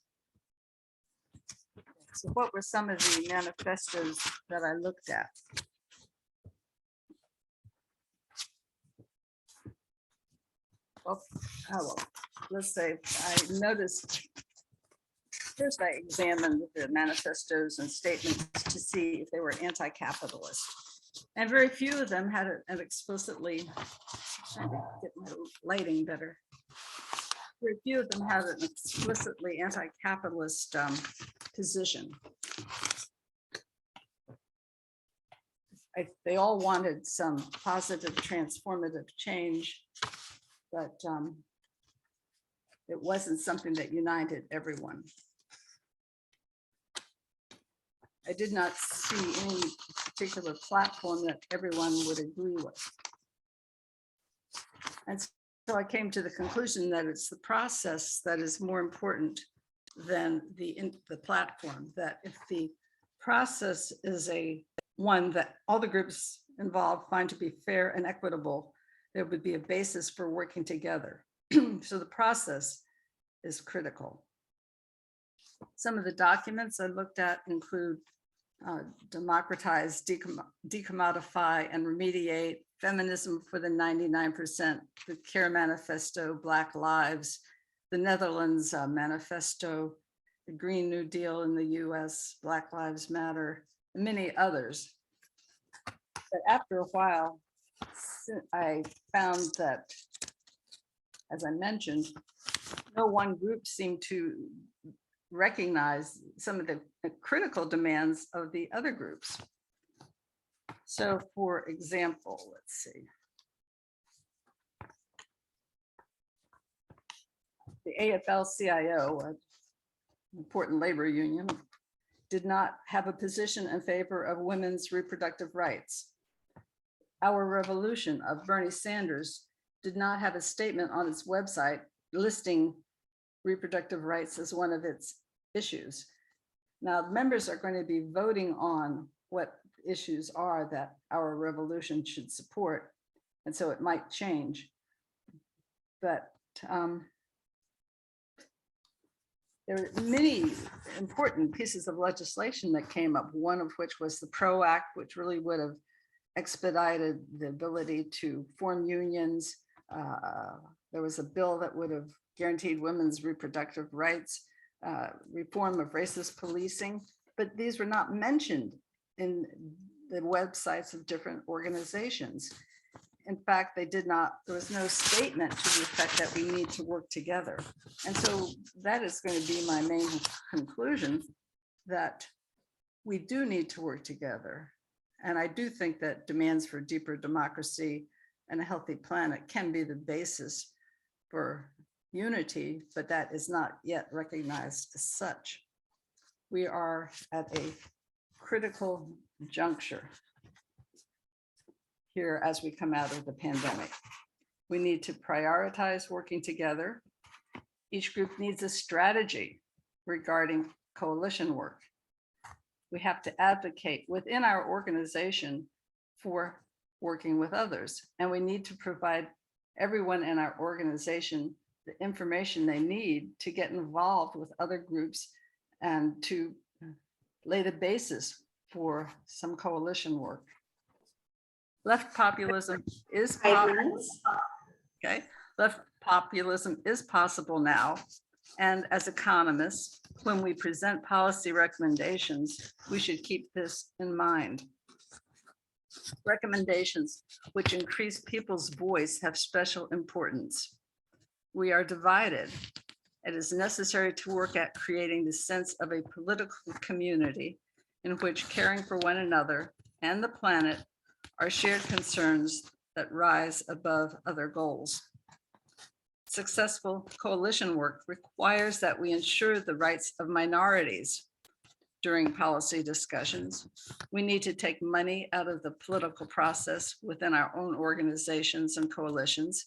So what were some of the manifestos that I looked at? Well, let's say I noticed, first I examined the manifestos and statements to see if they were anti-capitalist. And very few of them had an explicitly, trying to get my lighting better. Very few of them had an explicitly anti-capitalist position. They all wanted some positive transformative change, but it wasn't something that united everyone. I did not see any particular platform that everyone would agree with. And so I came to the conclusion that it's the process that is more important than the platform, that if the process is one that all the groups involved find to be fair and equitable, there would be a basis for working together. So the process is critical. Some of the documents I looked at include democratize, decommodify, and remediate, feminism for the 99%, the CARE Manifesto, Black Lives, the Netherlands Manifesto, the Green New Deal in the US, Black Lives Matter, and many others. But after a while, I found that, as I mentioned, no one group seemed to recognize some of the critical demands of the other groups. So for example, let's see. The AFL-CIO, an important labor union, did not have a position in favor of women's reproductive rights. Our Revolution of Bernie Sanders did not have a statement on its website listing reproductive rights as one of its issues. Now, members are going to be voting on what issues are that our revolution should support, and so it might change. But there were many important pieces of legislation that came up, one of which was the PRO Act, which really would have expedited the ability to form unions. There was a bill that would have guaranteed women's reproductive rights, reform of racist policing, but these were not mentioned in the websites of different organizations. In fact, there was no statement to the effect that we need to work together. And so that is going to be my main conclusion, that we do need to work together. And I do think that demands for deeper democracy and a healthy planet can be the basis for unity, but that is not yet recognized as such. We are at a critical juncture here as we come out of the pandemic. We need to prioritize working together. Each group needs a strategy regarding coalition work. We have to advocate within our organization for working with others, and we need to provide everyone in our organization the information they need to get involved with other groups and to lay the basis for some coalition work. Left populism is possible. Okay, left populism is possible now. And as economists, when we present policy recommendations, we should keep this in mind. Recommendations which increase people's voice have special importance. We are divided. It is necessary to work at creating the sense of a political community in which caring for one another and the planet are shared concerns that rise above other goals. Successful coalition work requires that we ensure the rights of minorities during policy discussions. We need to take money out of the political process within our own organizations and coalitions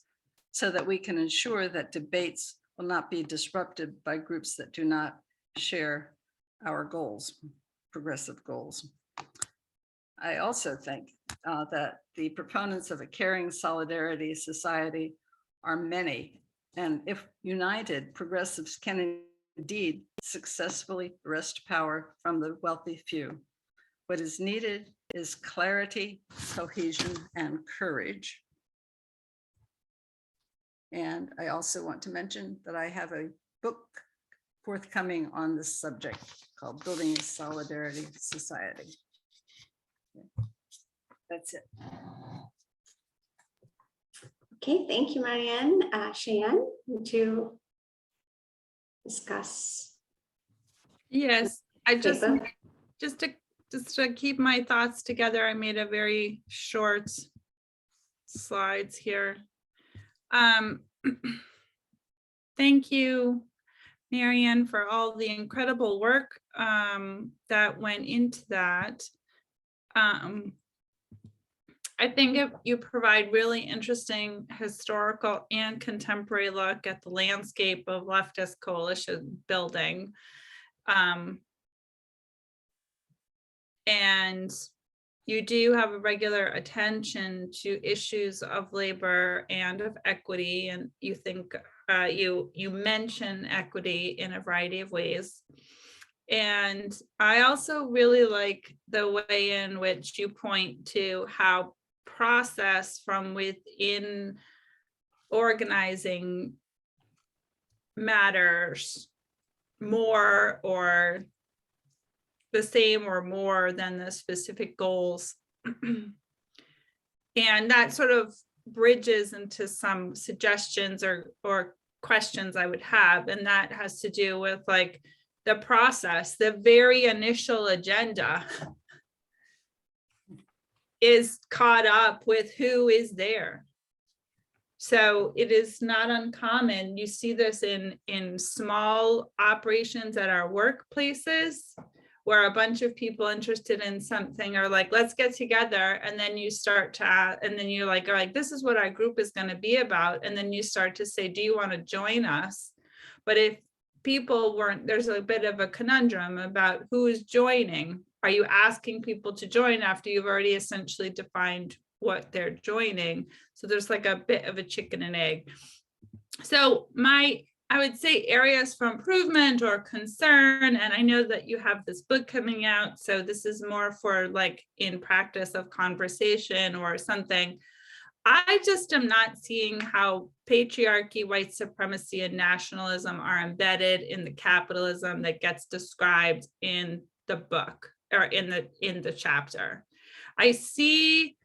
so that we can ensure that debates will not be disrupted by groups that do not share our goals, progressive goals. I also think that the proponents of a caring solidarity society are many, and if united, progressives can indeed successfully wrest power from the wealthy few. What is needed is clarity, cohesion, and courage. And I also want to mention that I have a book forthcoming on this subject called Building a Solidarity Society. That's it. Okay, thank you, Marianne. Cheyenne, would you discuss? Yes, I just paper? just to keep my thoughts together, I made a very short slides here. Thank you, Marianne, for all the incredible work that went into that. I think you provide really interesting historical and contemporary look at the landscape of leftist coalition building. And you do have a regular attention to issues of labor and of equity, and you think you mention equity in a variety of ways. And I also really like the way in which you point to how process from within organizing matters more or the same or more than the specific goals. And that sort of bridges into some suggestions or questions I would have. And that has to do with like the process, the very initial agenda is caught up with who is there. So it is not uncommon. You see this in small operations at our workplaces where a bunch of people interested in something are like, let's get together. And then you start to, and then you're like, this is what our group is going to be about. And then you start to say, do you want to join us? But if people weren't, there's a bit of a conundrum about who is joining. Are you asking people to join after you've already essentially defined what they're joining? So there's like a bit of a chicken and egg. So I would say areas for improvement or concern, and I know that you have this book coming out, so this is more for like in practice of conversation or something. I just am not seeing how patriarchy, white supremacy, and nationalism are embedded in the capitalism that gets described in the book or in the chapter. I see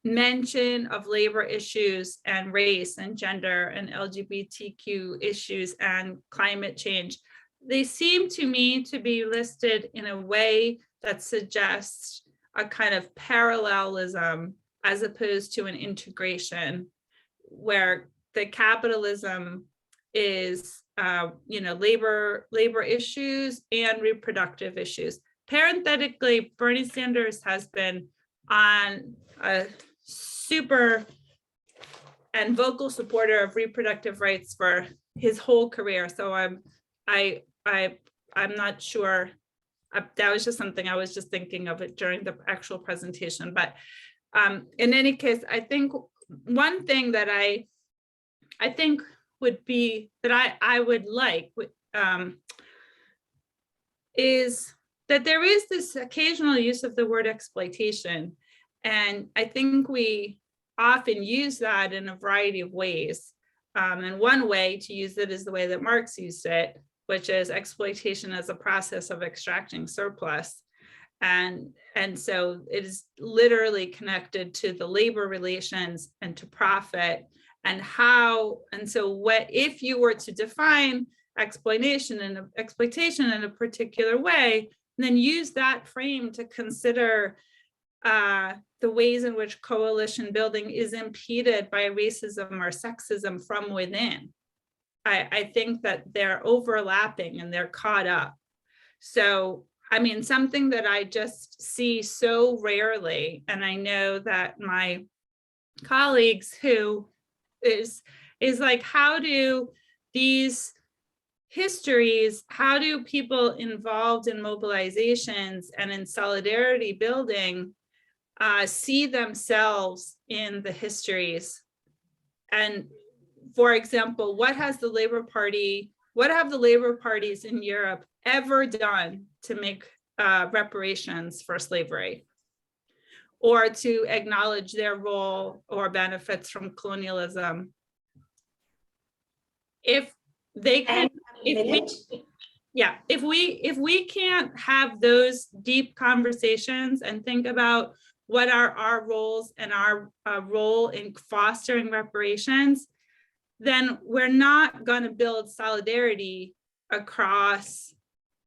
mention of labor issues and race and gender and LGBTQ issues and climate change. They seem to me to be listed in a way that suggests a kind of parallelism as opposed to an integration, where the capitalism is, labor issues and reproductive issues. Parenthetically, Bernie Sanders has been on a super and vocal supporter of reproductive rights for his whole career. So I'm not sure. That was just something I was just thinking of it during the actual presentation, but. In any case, I think one thing that I think would be that I would like is that there is this occasional use of the word exploitation. And I think we often use that in a variety of ways. And one way to use it is the way that Marx used it, which is exploitation as a process of extracting surplus. And so it is literally connected to the labor relations and to profit and how, and so what if you were to define exploitation and exploitation in a particular way, then use that frame to consider the ways in which coalition building is impeded by racism or sexism from within. I think that they're overlapping and they're caught up. So I mean, something that I just see so rarely, and I know that my colleagues who is like, how do these histories, how do people involved in mobilizations and in solidarity building see themselves in the histories? And for example, what have the labor parties in Europe ever done to make reparations for slavery or to acknowledge their role or benefits from colonialism? If they can, if we can't have those deep conversations and think about what are our roles and our role in fostering reparations, then we're not going to build solidarity across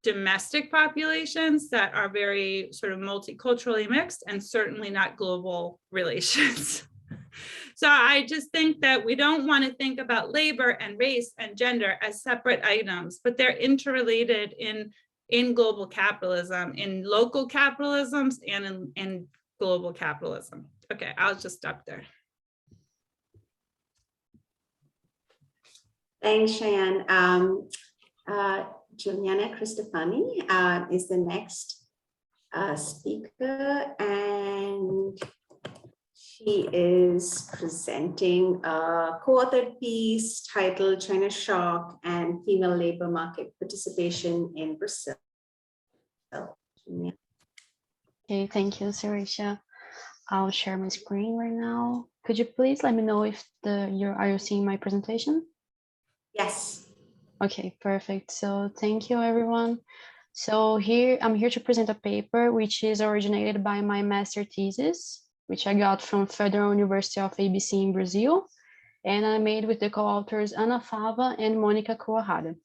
domestic populations that are very sort of multiculturally mixed, and certainly not global relations. So I just think that we don't want to think about labor and race and gender as separate items, but they're interrelated in global capitalism, in local capitalisms, and in global capitalism. Okay, I'll just stop there. Thanks, Cheyenne. Juliana Cristofani is the next speaker, and she is presenting a co-authored piece titled China Shock and Female Labor Market Participation in Brazil. Okay, thank you, Sarisha. I'll share my screen right now. Could you please let me know if are you seeing my presentation? Yes. Okay, perfect. So thank you, everyone. So I'm here to present a paper which is originated by my master thesis, which I got from Federal University of ABC in Brazil, and I made with the co-authors Ana Fava and Monica Kuahara.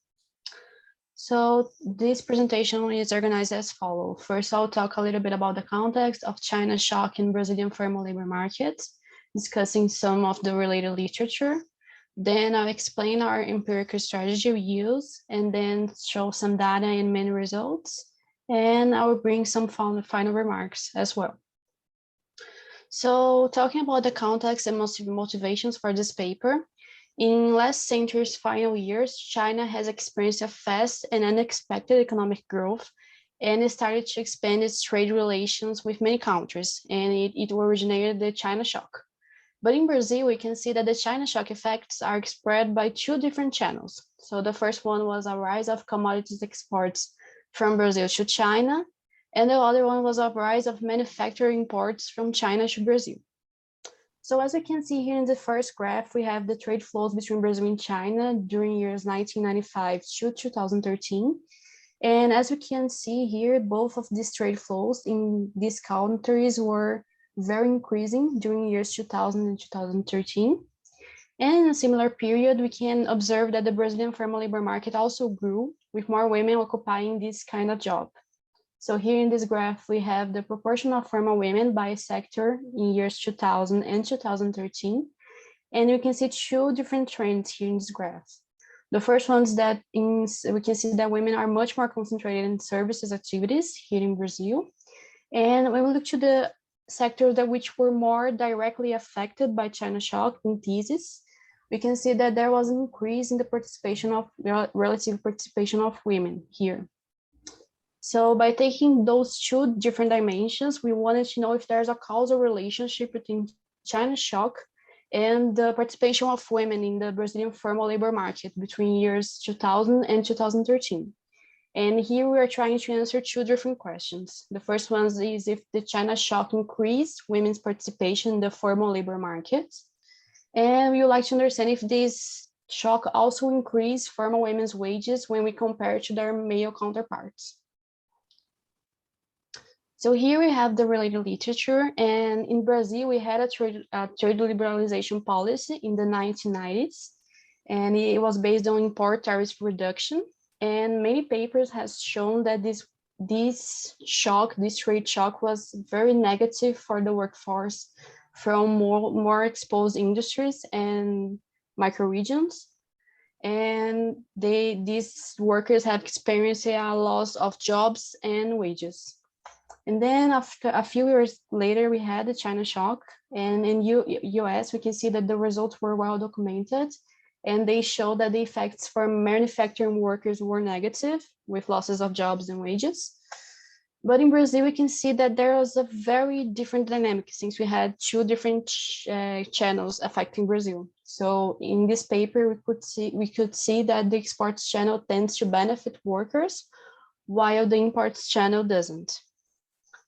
So this presentation is organized as follows. First, I'll talk a little bit about the context of China's shock in Brazilian formal labor markets, discussing some of the related literature. Then I'll explain our empirical strategy we use, and then show some data and main results. And I will bring some final remarks as well. So talking about the context and motivations for this paper, in last century's final years, China has experienced a fast and unexpected economic growth, and it started to expand its trade relations with many countries, and it originated the China shock. But in Brazil, we can see that the China shock effects are spread by two different channels. So the first one was a rise of commodities exports from Brazil to China, and the other one was a rise of manufacturing imports from China to Brazil. So as we can see here in the first graph, we have the trade flows between Brazil and China during years 1995 to 2013. And as we can see here, both of these trade flows in these countries were very increasing during years 2000 and 2013. And in a similar period, we can observe that the Brazilian formal labor market also grew, with more women occupying this kind of job. So here in this graph, we have the proportion of formal women by sector in years 2000 and 2013. And we can see two different trends here in this graph. The first one is that we can see that women are much more concentrated in services activities here in Brazil. And when we look to the sectors which were more directly affected by China shock in thesis, we can see that there was an increase in the participation of relative participation of women here. So by taking those two different dimensions, we wanted to know if there's a causal relationship between China shock and the participation of women in the Brazilian formal labor market between years 2000 and 2013. And here we are trying to answer two different questions. The first one is if the China shock increased women's participation in the formal labor market. And we would like to understand if this shock also increased formal women's wages when we compare to their male counterparts. So here we have the related literature, and in Brazil, we had a trade liberalization policy in the 1990s, and it was based on import tariff reduction. And many papers has shown that this trade shock was very negative for the workforce from more exposed industries and microregions. And these workers have experienced a loss of jobs and wages. And then after a few years later, we had the China shock. And in US, we can see that the results were well documented. And they show that the effects for manufacturing workers were negative, with losses of jobs and wages. But in Brazil, we can see that there was a very different dynamic since we had two different channels affecting Brazil. So in this paper, we could see that the exports channel tends to benefit workers, while the imports channel doesn't.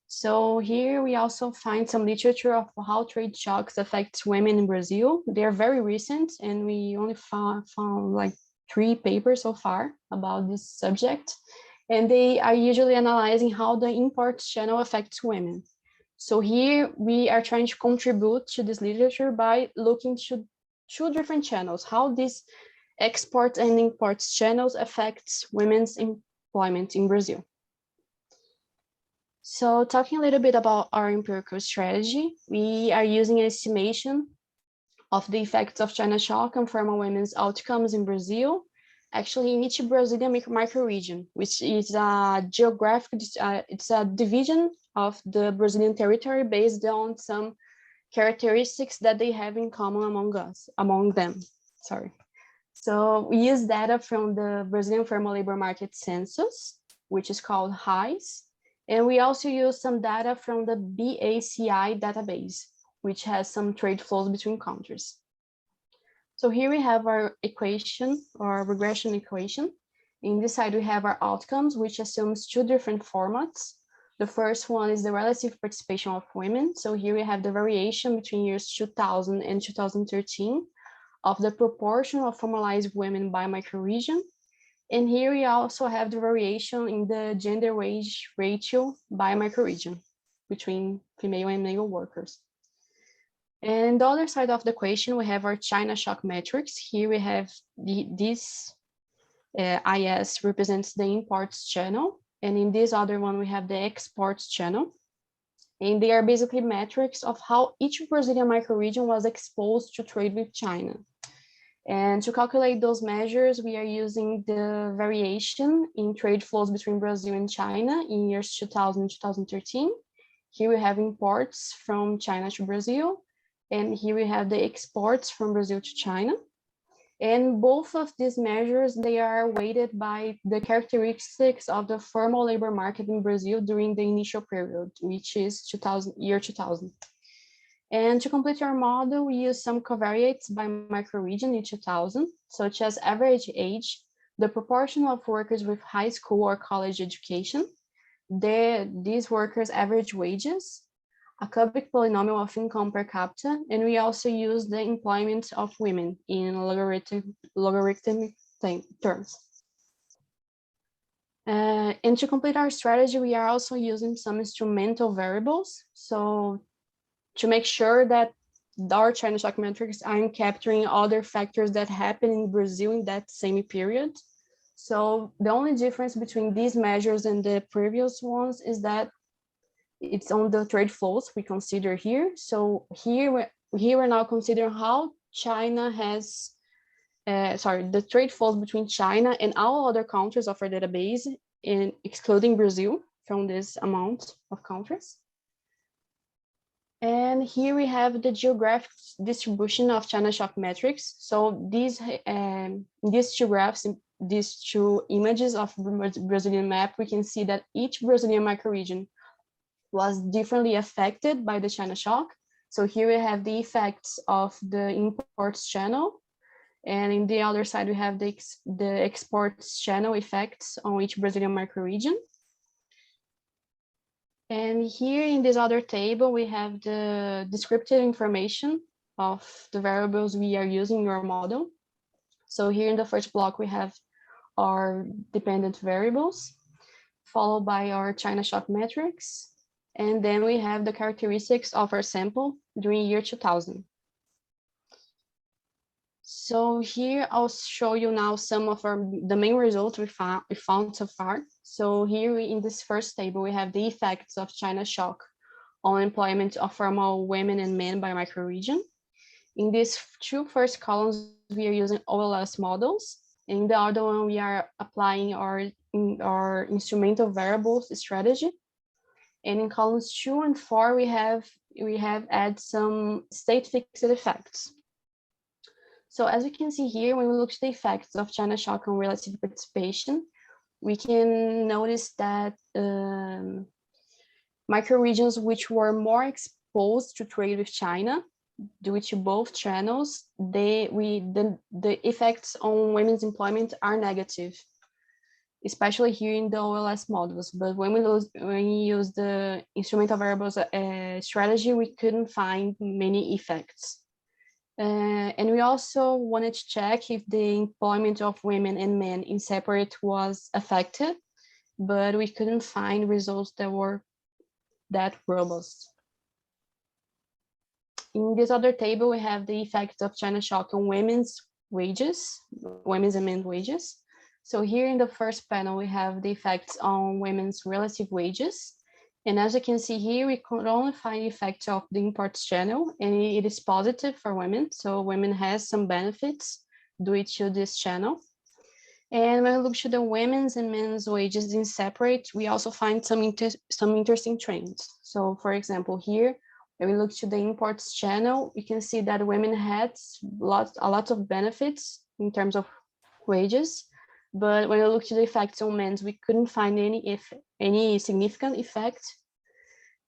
So here we also find some literature of how trade shocks affect women in Brazil. They're very recent, and we only found like 3 papers so far about this subject. And they are usually analyzing how the imports channel affects women. So here we are trying to contribute to this literature by looking to 2 different channels, how these export and imports channels affects women's employment in Brazil. So talking a little bit about our empirical strategy, we are using an estimation of the effects of China shock on formal women's outcomes in Brazil, actually in each Brazilian microregion, which is a geographic, it's a division of the Brazilian territory based on some characteristics that they have in common among them. So we use data from the Brazilian formal labor market census, which is called HICE. And we also use some data from the BACI database, which has some trade flows between countries. So here we have our equation, or regression equation. In this side, we have our outcomes, which assumes two different formats. The first one is the relative participation of women. So here we have the variation between years 2000 and 2013 of the proportion of formalized women by microregion. And here we also have the variation in the gender wage ratio by microregion between female and male workers. And the other side of the equation, we have our China shock metrics. Here we have this IS represents the imports channel. And in this other one, we have the exports channel. And they are basically metrics of how each Brazilian microregion was exposed to trade with China. And to calculate those measures, we are using the variation in trade flows between Brazil and China in years 2000 and 2013. Here we have imports from China to Brazil, and here we have the exports from Brazil to China. And both of these measures, they are weighted by the characteristics of the formal labor market in Brazil during the initial period, which is year 2000. And to complete our model, we use some covariates by microregion in 2000, such as average age, the proportion of workers with high school or college education, these workers' average wages, a cubic polynomial of income per capita, and we also use the employment of women in logarithmic terms. And to complete our strategy, we are also using some instrumental variables. So to make sure that our China shock metrics aren't capturing other factors that happen in Brazil in that same period. So the only difference between these measures and the previous ones is that it's on the trade flows we consider here. So here we're now considering how China has, the trade flows between China and all other countries of our database, and excluding Brazil from this amount of countries. And here we have the geographic distribution of China shock metrics. So these two graphs, these two images of Brazilian map, we can see that each Brazilian microregion was differently affected by the China shock. So here we have the effects of the imports channel, and in the other side we have the exports channel effects on each Brazilian microregion. And here in this other table, we have the descriptive information of the variables we are using in our model. So here in the first block, we have our dependent variables, followed by our China shock metrics. And then we have the characteristics of our sample during year 2000. So here I'll show you now some of the main results we found so far. So here in this first table, we have the effects of China shock on employment of formal women and men by microregion. In these two first columns, we are using OLS models. In the other one, we are applying our instrumental variables strategy. And in columns 2 and 4, we have added some state fixed effects. So as we can see here, when we look at the effects of China shock on relative participation, we can notice that microregions which were more exposed to trade with China due to both channels, the effects on women's employment are negative, especially here in the OLS models. But when we use the instrumental variables strategy, we couldn't find many effects. And we also wanted to check if the employment of women and men in separate was affected, but we couldn't find results that were that robust. In this other table, we have the effects of China shock on women's and men's wages. So here in the first panel, we have the effects on women's relative wages. And as you can see here, we could only find the effect of the imports channel, and it is positive for women. So women has some benefits due to this channel. And when we look to the women's and men's wages in separate, we also find some interesting trends. So for example, here, when we look to the imports channel, we can see that women had a lot of benefits in terms of wages. But when we look to the effects on men's, we couldn't find any significant effect.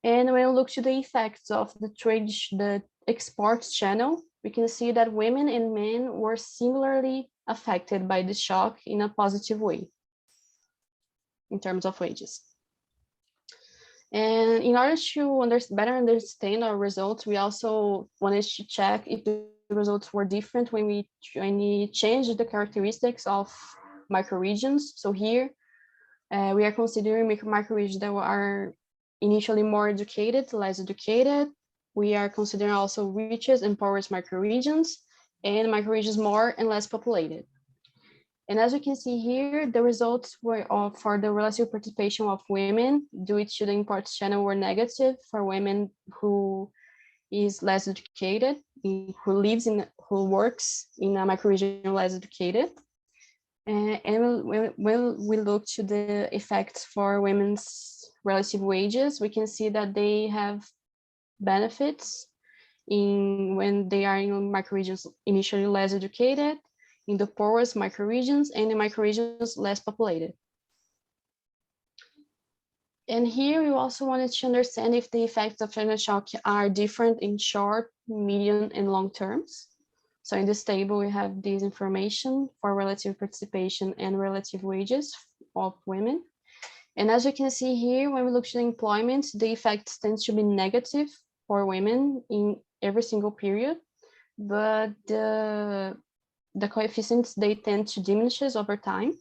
And when we look to the effects of the exports channel, we can see that women and men were similarly affected by the shock in a positive way. in terms of wages. And in order to better understand our results, we also wanted to check if the results were different when we changed the characteristics of microregions. So here we are considering microregions that are initially more educated, less educated. We are considering also richest and poorest microregions, and microregions more and less populated. And as you can see here, the results were for the relative participation of women due to the imports channel were negative for women who is less educated, who works in a microregion less educated. And when we look to the effects for women's relative wages, we can see that they have benefits when they are in microregions initially less educated, in the poorest microregions, and in microregions less populated. And here we also wanted to understand if the effects of China shock are different in short, medium, and long terms. So in this table, we have this information for relative participation and relative wages of women. And as you can see here, when we look to the employment, the effects tend to be negative for women in every single period, but the coefficients, they tend to diminish over time.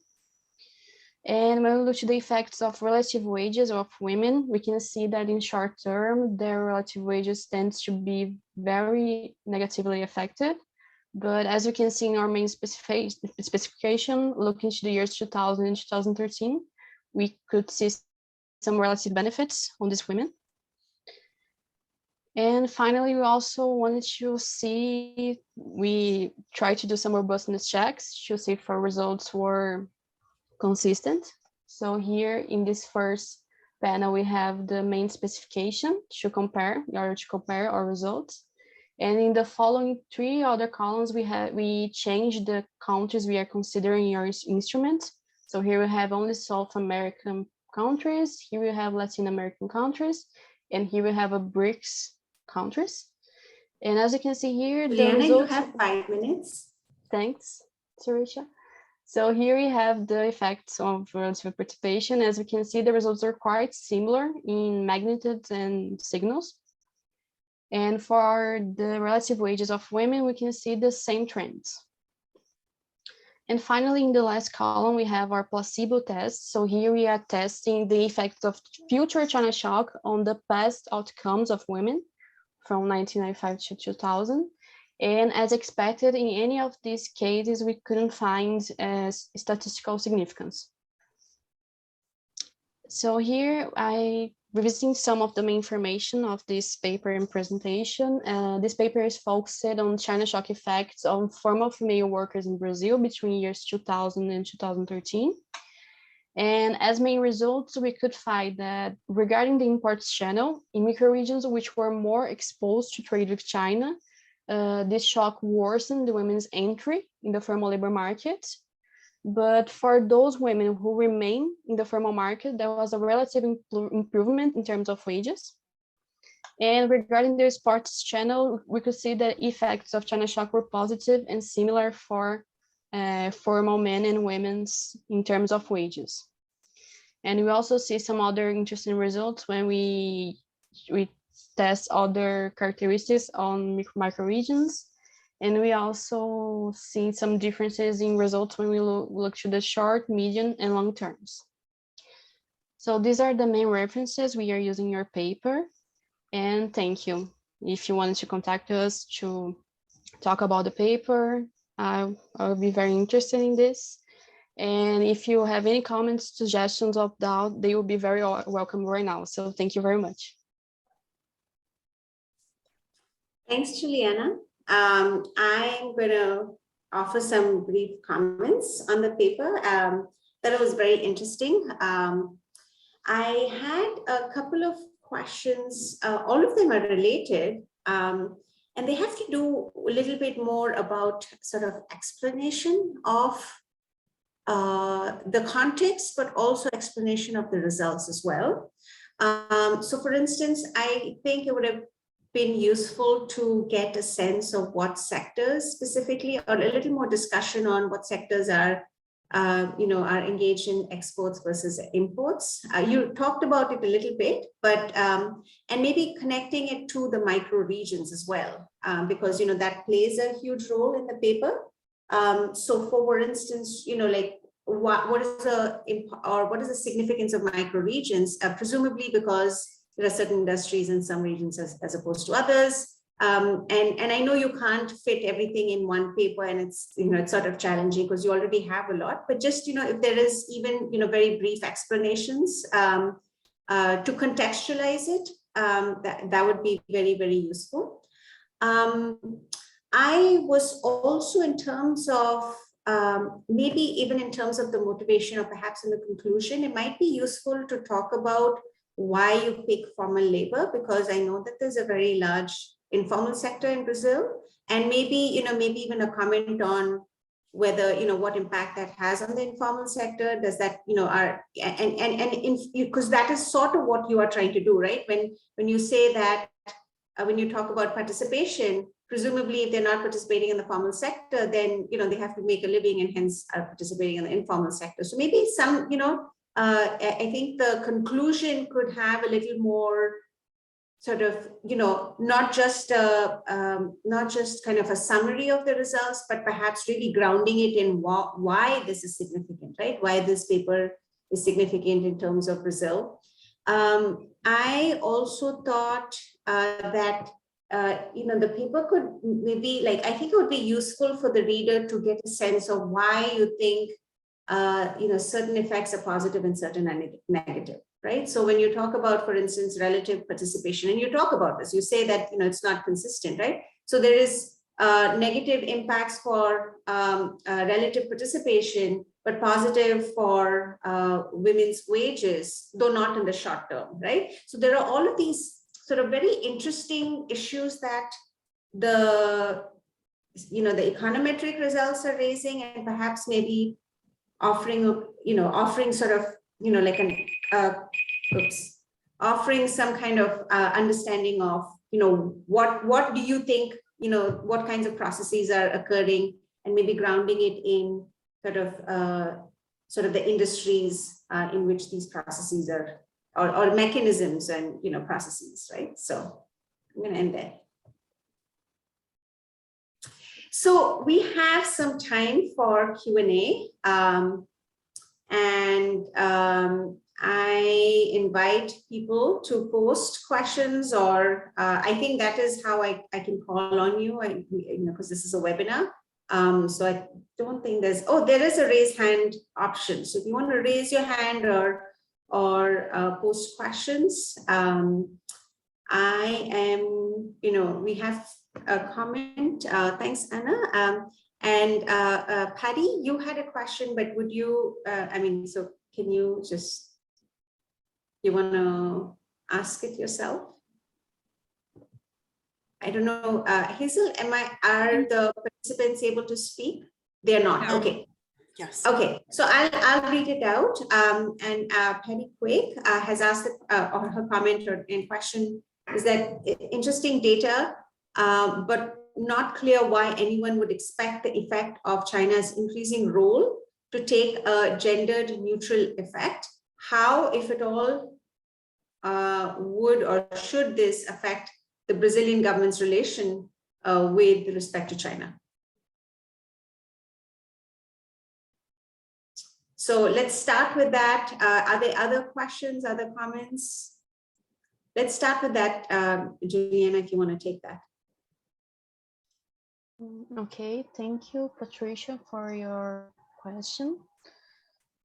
And when we look to the effects of relative wages of women, we can see that in short term, their relative wages tend to be very negatively affected. But as you can see in our main specification, looking to the years 2000 and 2013, we could see some relative benefits on these women. And finally, we also wanted to see, we tried to do some robustness checks to see if our results were consistent. So here in this first panel, we have the main specification to compare, in order to compare our results. And in the following three other columns, we changed the countries we are considering in our instrument. So here we have only South American countries, here we have Latin American countries, and here we have a BRICS countries. And as you can see here, Juliana, the results, you have 5 minutes. Thanks, Sarisha. So here we have the effects of relative participation. As we can see, the results are quite similar in magnitudes and signals. And for the relative wages of women, we can see the same trends. And finally, in the last column, we have our placebo test. So here we are testing the effects of future China shock on the past outcomes of women from 1995 to 2000. And as expected, in any of these cases, we couldn't find statistical significance. So here I revisiting some of the main information of this paper and presentation. This paper is focused on China shock effects on formal female workers in Brazil between years 2000 and 2013. And as main results, we could find that regarding the imports channel, in microregions which were more exposed to trade with China, this shock worsened the women's entry in the formal labor market. But for those women who remain in the formal market, there was a relative improvement in terms of wages. And regarding the sports channel, we could see the effects of China shock were positive and similar for formal men and women's in terms of wages. And we also see some other interesting results when we test other characteristics on microregions. And we also see some differences in results when we look to the short, medium, and long terms. So these are the main references we are using in your paper. And thank you. If you wanted to contact us to talk about the paper, I will be very interested in this. And if you have any comments, suggestions, or doubt, they will be very welcome right now. So thank you very much. Thanks, Juliana. I'm going to offer some brief comments on the paper. That it was very interesting. I had a couple of questions. All of them are related, and they have to do a little bit more about sort of explanation of the context, but also explanation of the results as well. So for instance, I think it would have been useful to get a sense of what sectors specifically, or a little more discussion on what sectors are are engaged in exports versus imports. You talked about it a little bit, but and maybe connecting it to the micro regions as well, because that plays a huge role in the paper. So for instance, like what is the significance of micro regions? Presumably because there are certain industries in some regions as opposed to others. And I know you can't fit everything in one paper, and it's it's sort of challenging because you already have a lot, but just if there is even very brief explanations to contextualize it, that would be very, very useful. I was also, in terms of maybe even in terms of the motivation, or perhaps in the conclusion, it might be useful to talk about why you pick formal labor, because I know that there's a very large informal sector in Brazil, and maybe maybe even a comment on whether what impact that has on the informal sector. Does that because that is sort of what you are trying to do, right? When you say that when you talk about participation, presumably if they're not participating in the formal sector, then they have to make a living, and hence are participating in the informal sector. So maybe some I think the conclusion could have a little more sort of, not just kind of a summary of the results, but perhaps really grounding it in why this is significant, right? Why this paper is significant in terms of Brazil. I also thought that, the paper could maybe, I think it would be useful for the reader to get a sense of why you think, certain effects are positive and certain are negative. Right. So when you talk about, for instance, relative participation, and you talk about this, you say that, it's not consistent, right? So there is negative impacts for relative participation, but positive for women's wages, though not in the short term, right? So there are all of these sort of very interesting issues that the econometric results are raising, and perhaps maybe offering sort of, like an offering some kind of understanding of, what do you think, what kinds of processes are occurring, and maybe grounding it in sort of the industries in which these processes are, or mechanisms and, processes, right? So I'm going to end there. So we have some time for Q&A, and I invite people to post questions, or I think that is how I can call on you, because this is a webinar. So I don't think there is a raise hand option. So if you want to raise your hand or post questions, I am, we have a comment. Thanks, Anna. And Patty, you had a question, but would you, so can you just, you want to ask it yourself? I don't know. Hazel, are the participants able to speak? They're not. No. Okay. Yes. Okay. So I'll read it out. And Patty Quake has asked, or her comment or in question is that interesting data, but not clear why anyone would expect the effect of China's increasing role to take a gendered neutral effect. How, if at all, would or should this affect the Brazilian government's relation with respect to China? So let's start with that. Are there other questions, other comments? Let's start with that, Juliana, if you want to take that. Okay, thank you, Patricia, for your question.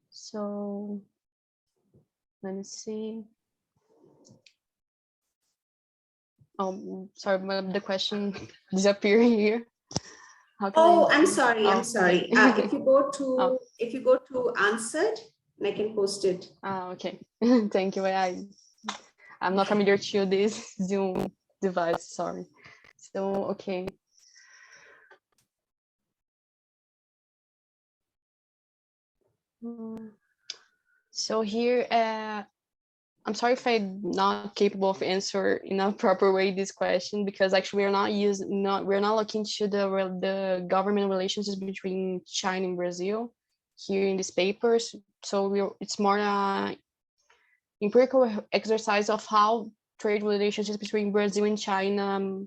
So let me see. Sorry, but the question disappeared here. I'm sorry. I'm sorry. If you go to if you go to answered, and I can post it. Okay. Thank you. I'm not familiar to this Zoom device. Sorry. So okay. So here, I'm sorry if I'm not capable of answer in a proper way this question, because actually we're not looking to the government relationships between China and Brazil. here in these papers. So it's more empirical exercise of how trade relationships between Brazil and China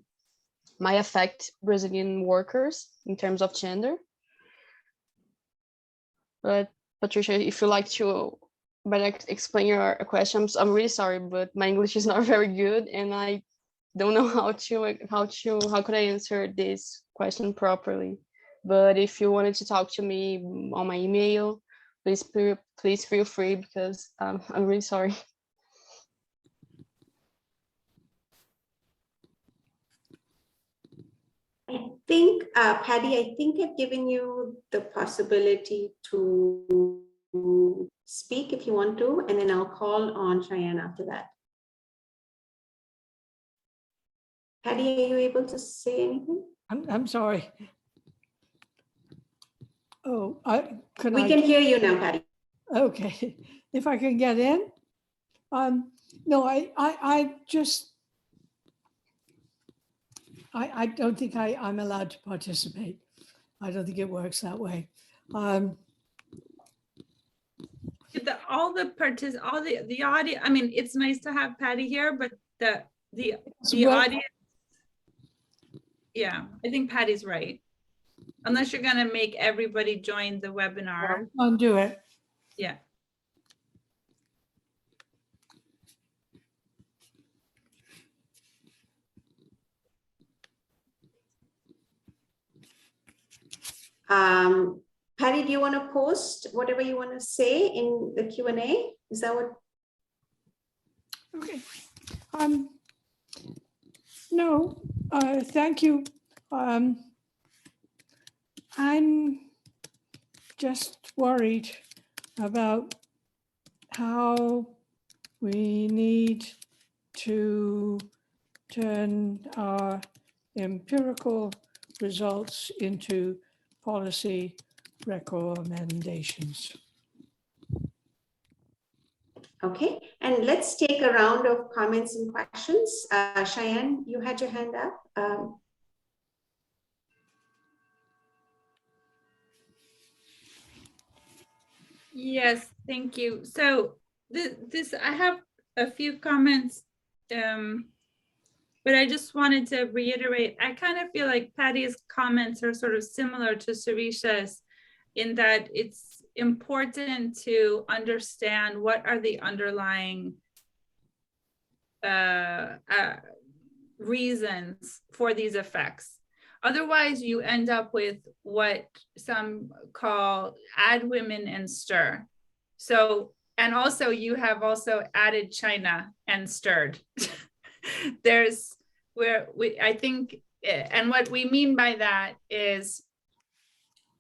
might affect Brazilian workers in terms of gender. But Patricia, if you like to better explain your question, I'm really sorry, but my English is not very good, and I don't know how could I answer this question properly. But if you wanted to talk to me on my email, please feel free, because I'm really sorry. I think, Patty, I think I've given you the possibility to speak if you want to, and then I'll call on Cheyenne after that. Patty, are you able to say anything? I'm sorry. Oh, We can hear you now, Patty. Okay, if I can get in. No, I don't think I'm allowed to participate. I don't think it works that way. The audio, I mean, it's nice to have Patty here, but the audience, yeah, I think Patty's right. Unless you're gonna make everybody join the webinar. Undo it. Yeah. Patty, do you want to post whatever you want to say in the Q&A? Is that what? Okay. No, thank you. I'm just worried about how we need to turn our empirical results into policy recommendations. Okay, and let's take a round of comments and questions. Cheyenne, you had your hand up. Yes, thank you. So I have a few comments, but I just wanted to reiterate, I kind of feel like Patty's comments are sort of similar to Surisha's in that it's important to understand what are the underlying reasons for these effects. Otherwise, you end up with what some call add women and stir. So, and also you have also added China and stirred. There's where I think, and what we mean by that is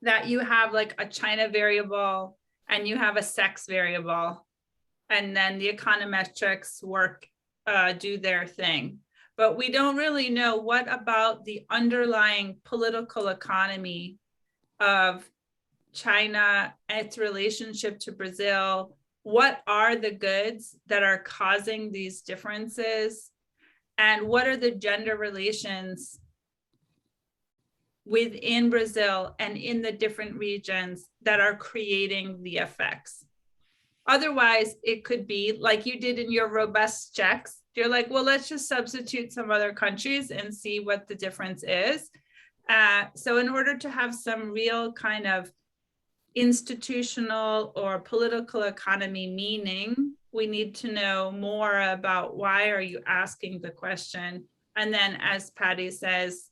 that you have like a China variable and you have a sex variable, and then the econometrics work, do their thing. But we don't really know what about the underlying political economy of China, its relationship to Brazil. What are the goods that are causing these differences? And what are the gender relations within Brazil and in the different regions that are creating the effects? Otherwise, it could be like you did in your robust checks. You're like, well, let's just substitute some other countries and see what the difference is. So in order to have some real kind of institutional or political economy meaning, we need to know more about why are you asking the question? And then as Patty says,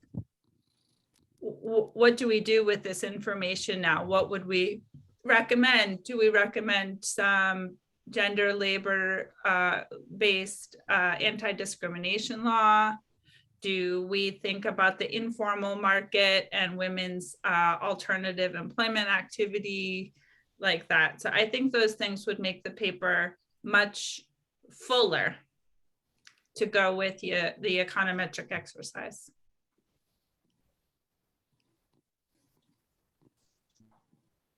what do we do with this information now? What would we recommend? Do we recommend some gender labor based anti-discrimination law? Do we think about the informal market and women's alternative employment activity like that? So I think those things would make the paper much fuller to go with the econometric exercise.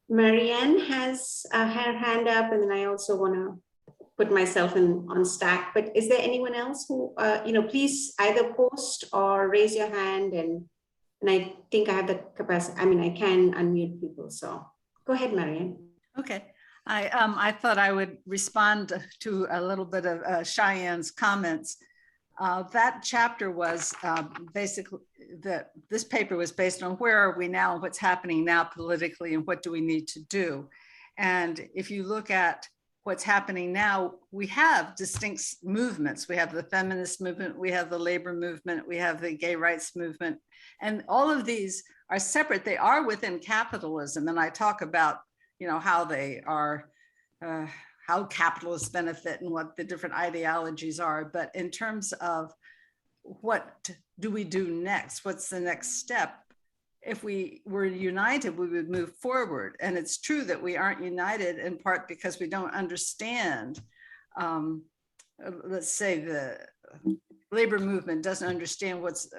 Marianne has her hand up, and then I also want to put myself on stack. But is there anyone else who, please either post or raise your hand, and I think I have the capacity. I mean, I can unmute people. So go ahead, Marianne. Okay, I thought I would respond to a little bit of Cheyenne's comments. That chapter was basically that this paper was based on where are we now, what's happening now politically, and what do we need to do. And if you look at what's happening now, we have distinct movements. We have the feminist movement, we have the labor movement, we have the gay rights movement, and all of these are separate. They are within capitalism, and I talk about, you know, how they are, how capitalists benefit and what the different ideologies are. But in terms of what do we do next? What's the next step? If we were united, we would move forward. And it's true that we aren't united in part because we don't understand, let's say the labor movement doesn't understand what's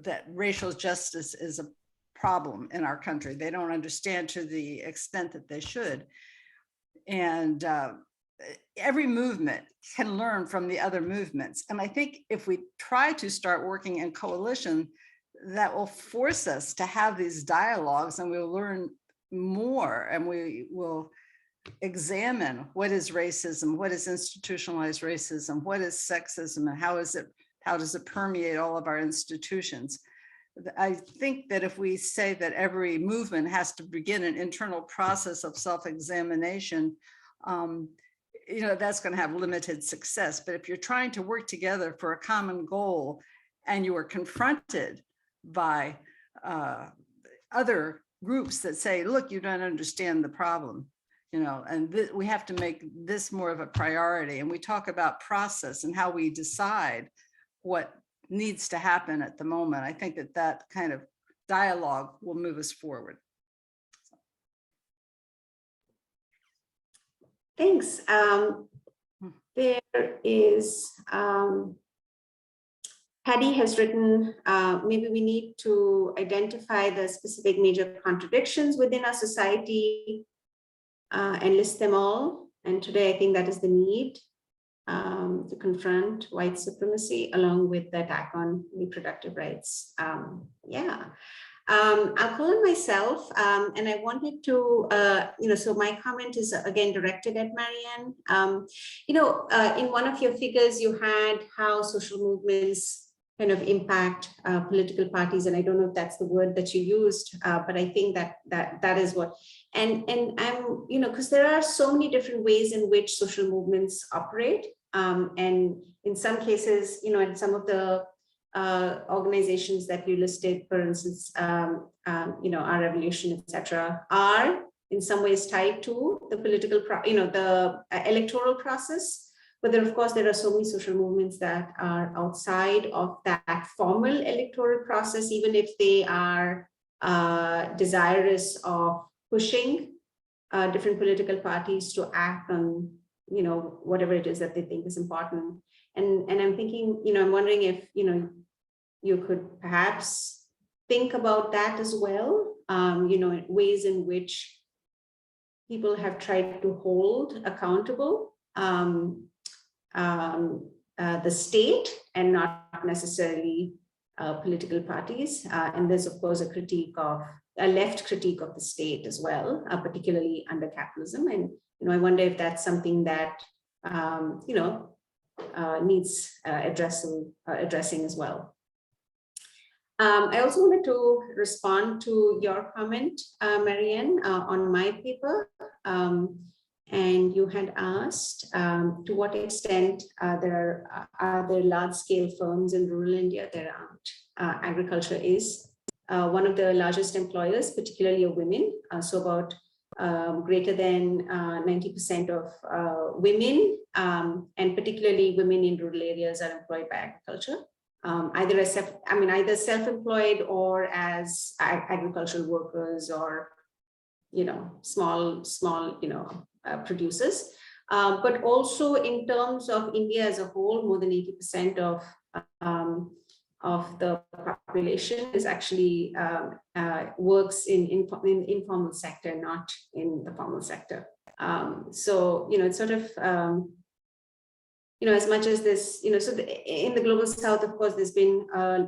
that racial justice is a problem in our country. They don't understand to the extent that they should. And every movement can learn from the other movements. And I think if we try to start working in coalition, that will force us to have these dialogues, and we'll learn more, and we will examine what is racism, what is institutionalized racism, what is sexism, and how does it permeate all of our institutions. I think that if we say that every movement has to begin an internal process of self-examination, you know, that's going to have limited success. But if you're trying to work together for a common goal, and you are confronted by other groups that say, look, you don't understand the problem, you know, and we have to make this more of a priority. And we talk about process and how we decide what needs to happen at the moment. I think that that kind of dialogue will move us forward. Thanks. There is, Patty has written, maybe we need to identify the specific major contradictions within our society and list them all. And today I think that is the need to confront white supremacy along with the attack on reproductive rights. I'll call on myself, and I wanted to, so my comment is again directed at Marianne. In one of your figures, you had how social movements kind of impact political parties, and I don't know if that's the word that you used, but I think that is what. And I'm, because there are so many different ways in which social movements operate, and in some cases, in some of the organizations that you listed, for instance, Our Revolution, etc., are in some ways tied to the political, the electoral process. But then, of course, there are so many social movements that are outside of that formal electoral process, even if they are desirous of pushing different political parties to act on, whatever it is that they think is important. And I'm thinking, I'm wondering if, you could perhaps think about that as well, ways in which people have tried to hold accountable the state and not necessarily political parties. And there's, of course, a left critique of the state as well, particularly under capitalism. And, I wonder if that's something that, needs addressing as well. I also wanted to respond to your comment, Marianne, on my paper. And you had asked to what extent are there large-scale firms in rural India? There aren't. Agriculture is one of the largest employers, particularly of women. So about greater than 90% of women, and particularly women in rural areas, are employed by agriculture, either self-employed or as agricultural workers, or small producers. But also in terms of India as a whole, more than 80% of the population is actually works in informal sector, not in the formal sector. So, it's sort of as much as this, so in the global south, of course, there's been, a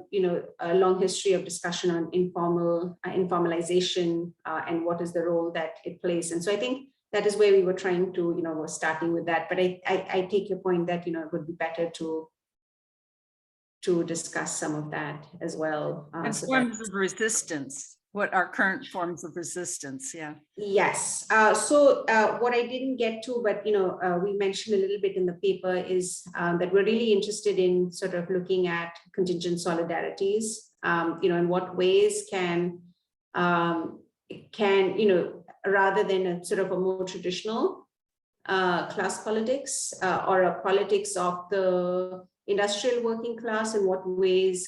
long history of discussion on informalization and what is the role that it plays. And so I think that is where we were trying to, we're starting with that. But I take your point that, it would be better to discuss some of that as well. And forms of resistance. What are current forms of resistance? Yeah. Yes. So what I didn't get to, but we mentioned a little bit in the paper is that we're really interested in sort of looking at contingent solidarities. In what ways can rather than a sort of a more traditional class politics or a politics of the industrial working class, in what ways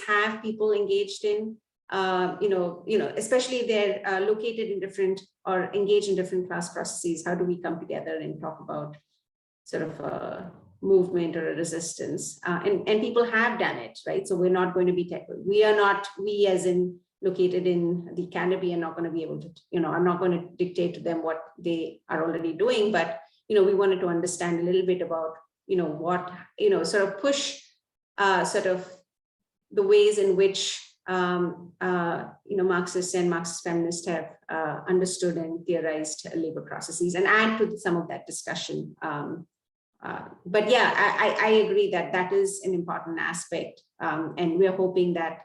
have people engaged in, especially if they're located in different or engaged in different class processes. How do we come together and talk about sort of a movement or a resistance? And people have done it, right? So we're not going to be we as in located in the Caribbean are not going to be able to, I'm not going to dictate to them what they are already doing, but we wanted to understand a little bit about what sort of push sort of the ways in which Marxists and Marxist feminists have understood and theorized labor processes, and add to some of that discussion. But yeah, I agree that is an important aspect, and we're hoping that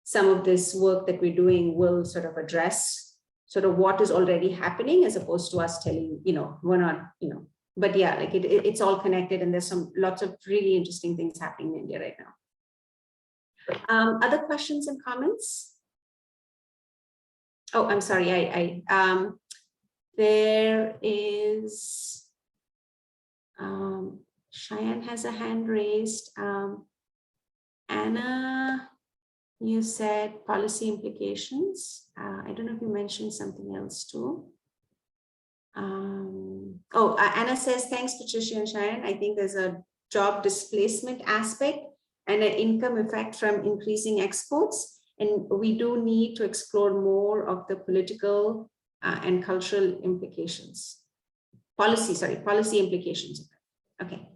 some of this work that we're doing will sort of address sort of what is already happening, as opposed to us telling, we're not, but yeah, like it's all connected, and there's lots of really interesting things happening in India right now. Other questions and comments? Oh, I'm sorry. There is, Cheyenne has a hand raised. Anna, you said policy implications. I don't know if you mentioned something else too. Anna says, thanks, Patricia and Cheyenne. I think there's a job displacement aspect and an income effect from increasing exports. And we do need to explore more of the political and cultural implications. Policy implications. Okay,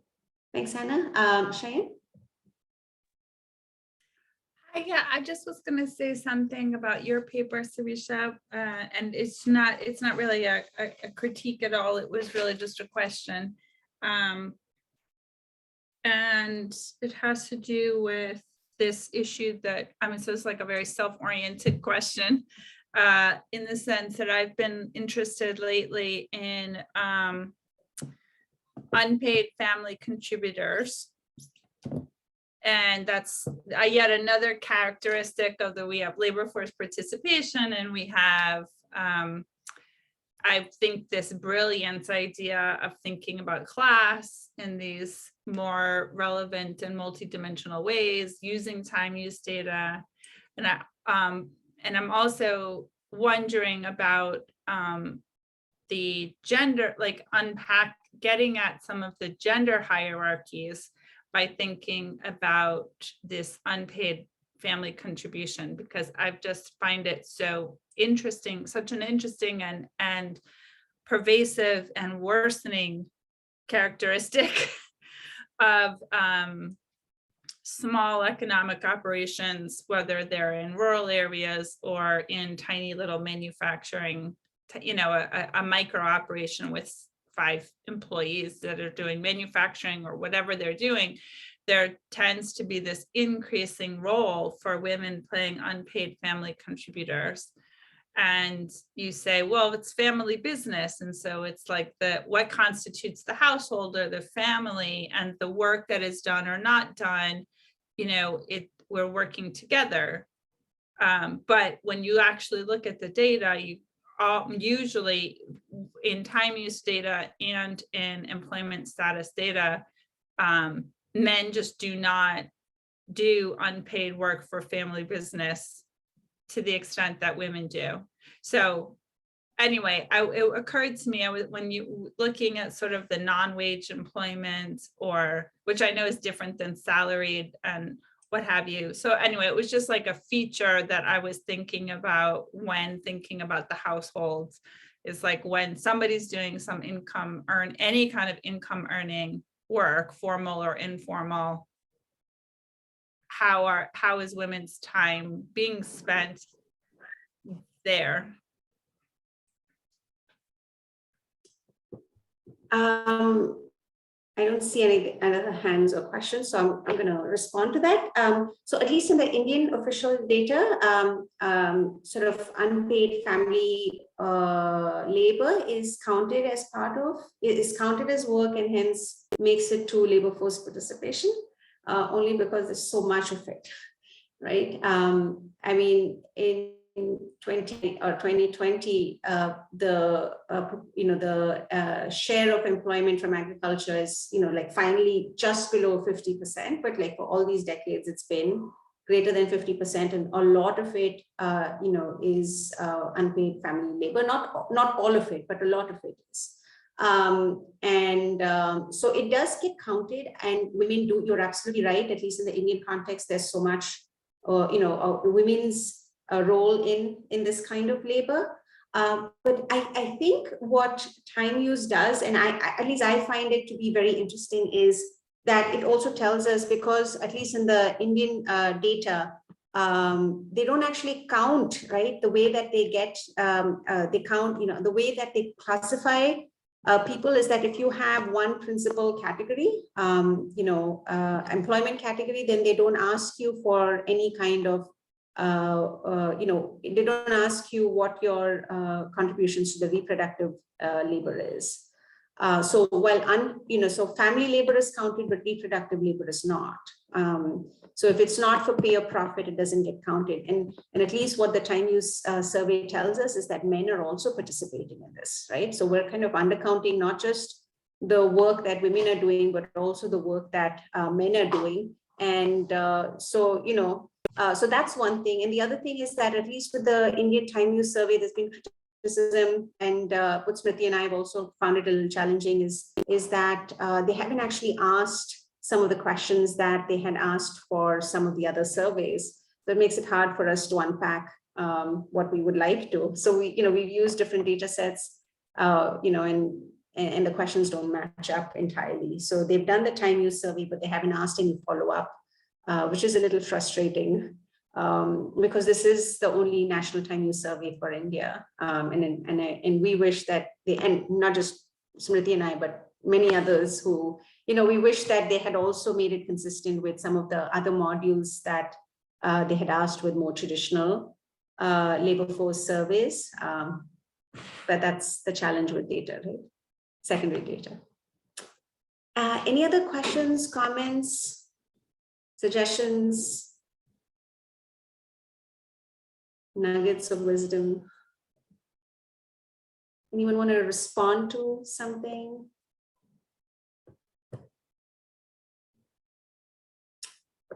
thanks, Hannah. Cheyenne? Yeah, I just was going to say something about your paper, Sirisha, and it's not really a critique at all. It was really just a question. And it has to do with this issue that, so it's like a very self-oriented question in the sense that I've been interested lately in unpaid family contributors. And that's yet another characteristic of we have labor force participation, and we have, I think, this brilliant idea of thinking about class in these more relevant and multidimensional ways, using time use data. And I'm also wondering about the gender, like getting at some of the gender hierarchies by thinking about this unpaid family contribution, because I've just find it so interesting, such an interesting and pervasive and worsening characteristic of small economic operations, whether they're in rural areas or in tiny little manufacturing, a micro operation with 5 employees that are doing manufacturing or whatever they're doing. There tends to be this increasing role for women playing unpaid family contributors. And you say, well, it's family business. And so it's like what constitutes the household or the family, and the work that is done or not done, we're working together. But when you actually look at the data, usually in time use data and in employment status data, men just do not do unpaid work for family business to the extent that women do. So anyway, it occurred to me when you looking at sort of the non-wage employment, or which I know is different than salaried and what have you. So anyway, it was just like a feature that I was thinking about when thinking about the households, is like when somebody's doing some any kind of income earning, work, formal or informal, how is women's time being spent there? I don't see any other hands or questions, so I'm going to respond to that. So at least in the Indian official data, sort of unpaid family labor is counted as counted as work, and hence makes it to labor force participation, only because there's so much of it, right? I mean, in 2020, the share of employment from agriculture is, like finally just below 50%, but like for all these decades, it's been greater than 50%, and a lot of it, is unpaid family labor. Not all of it, but a lot of it is. So it does get counted, and women do. You're absolutely right. At least in the Indian context, there's so much, women's role in this kind of labor. But I think what time use does, and at least I find it to be very interesting, is that it also tells us, because at least in the Indian data, they don't actually count, right? The way that they get, they count, the way that they classify people is that if you have one principal category, employment category, then they don't ask you for any kind of they don't ask you what your contributions to the reproductive labor is. So while so family labor is counted, but reproductive labor is not. So if it's not for pay or profit, it doesn't get counted. And at least what the time use survey tells us is that men are also participating in this, right? So we're kind of undercounting not just the work that women are doing, but also the work that men are doing. And so that's one thing. And the other thing is that at least with the Indian time use survey, there's been criticism, and what Smriti and I have also found it a little challenging is that they haven't actually asked some of the questions that they had asked for some of the other surveys. That makes it hard for us to unpack what we would like to. So we've used different data sets, and the questions don't match up entirely. So they've done the time use survey, but they haven't asked any follow-up, which is a little frustrating, because this is the only national time use survey for India. And we wish that and not just Smriti and I, but many others who, we wish that they had also made it consistent with some of the other modules that they had asked with more traditional labor force surveys. But that's the challenge with data, right? Secondary data. Any other questions, comments, suggestions, nuggets of wisdom? Anyone want to respond to something?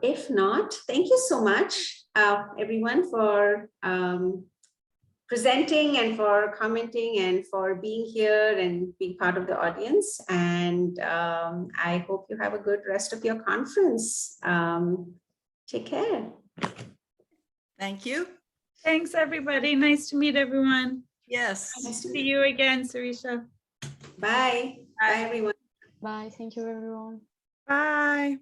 If not, thank you so much, everyone, for presenting and for commenting and for being here and being part of the audience. And I hope you have a good rest of your conference. Take care. Thank you. Thanks, everybody. Nice to meet everyone. Yes. Nice to See you again, Sarisha. Bye. Bye, everyone. Bye. Thank you, everyone. Bye.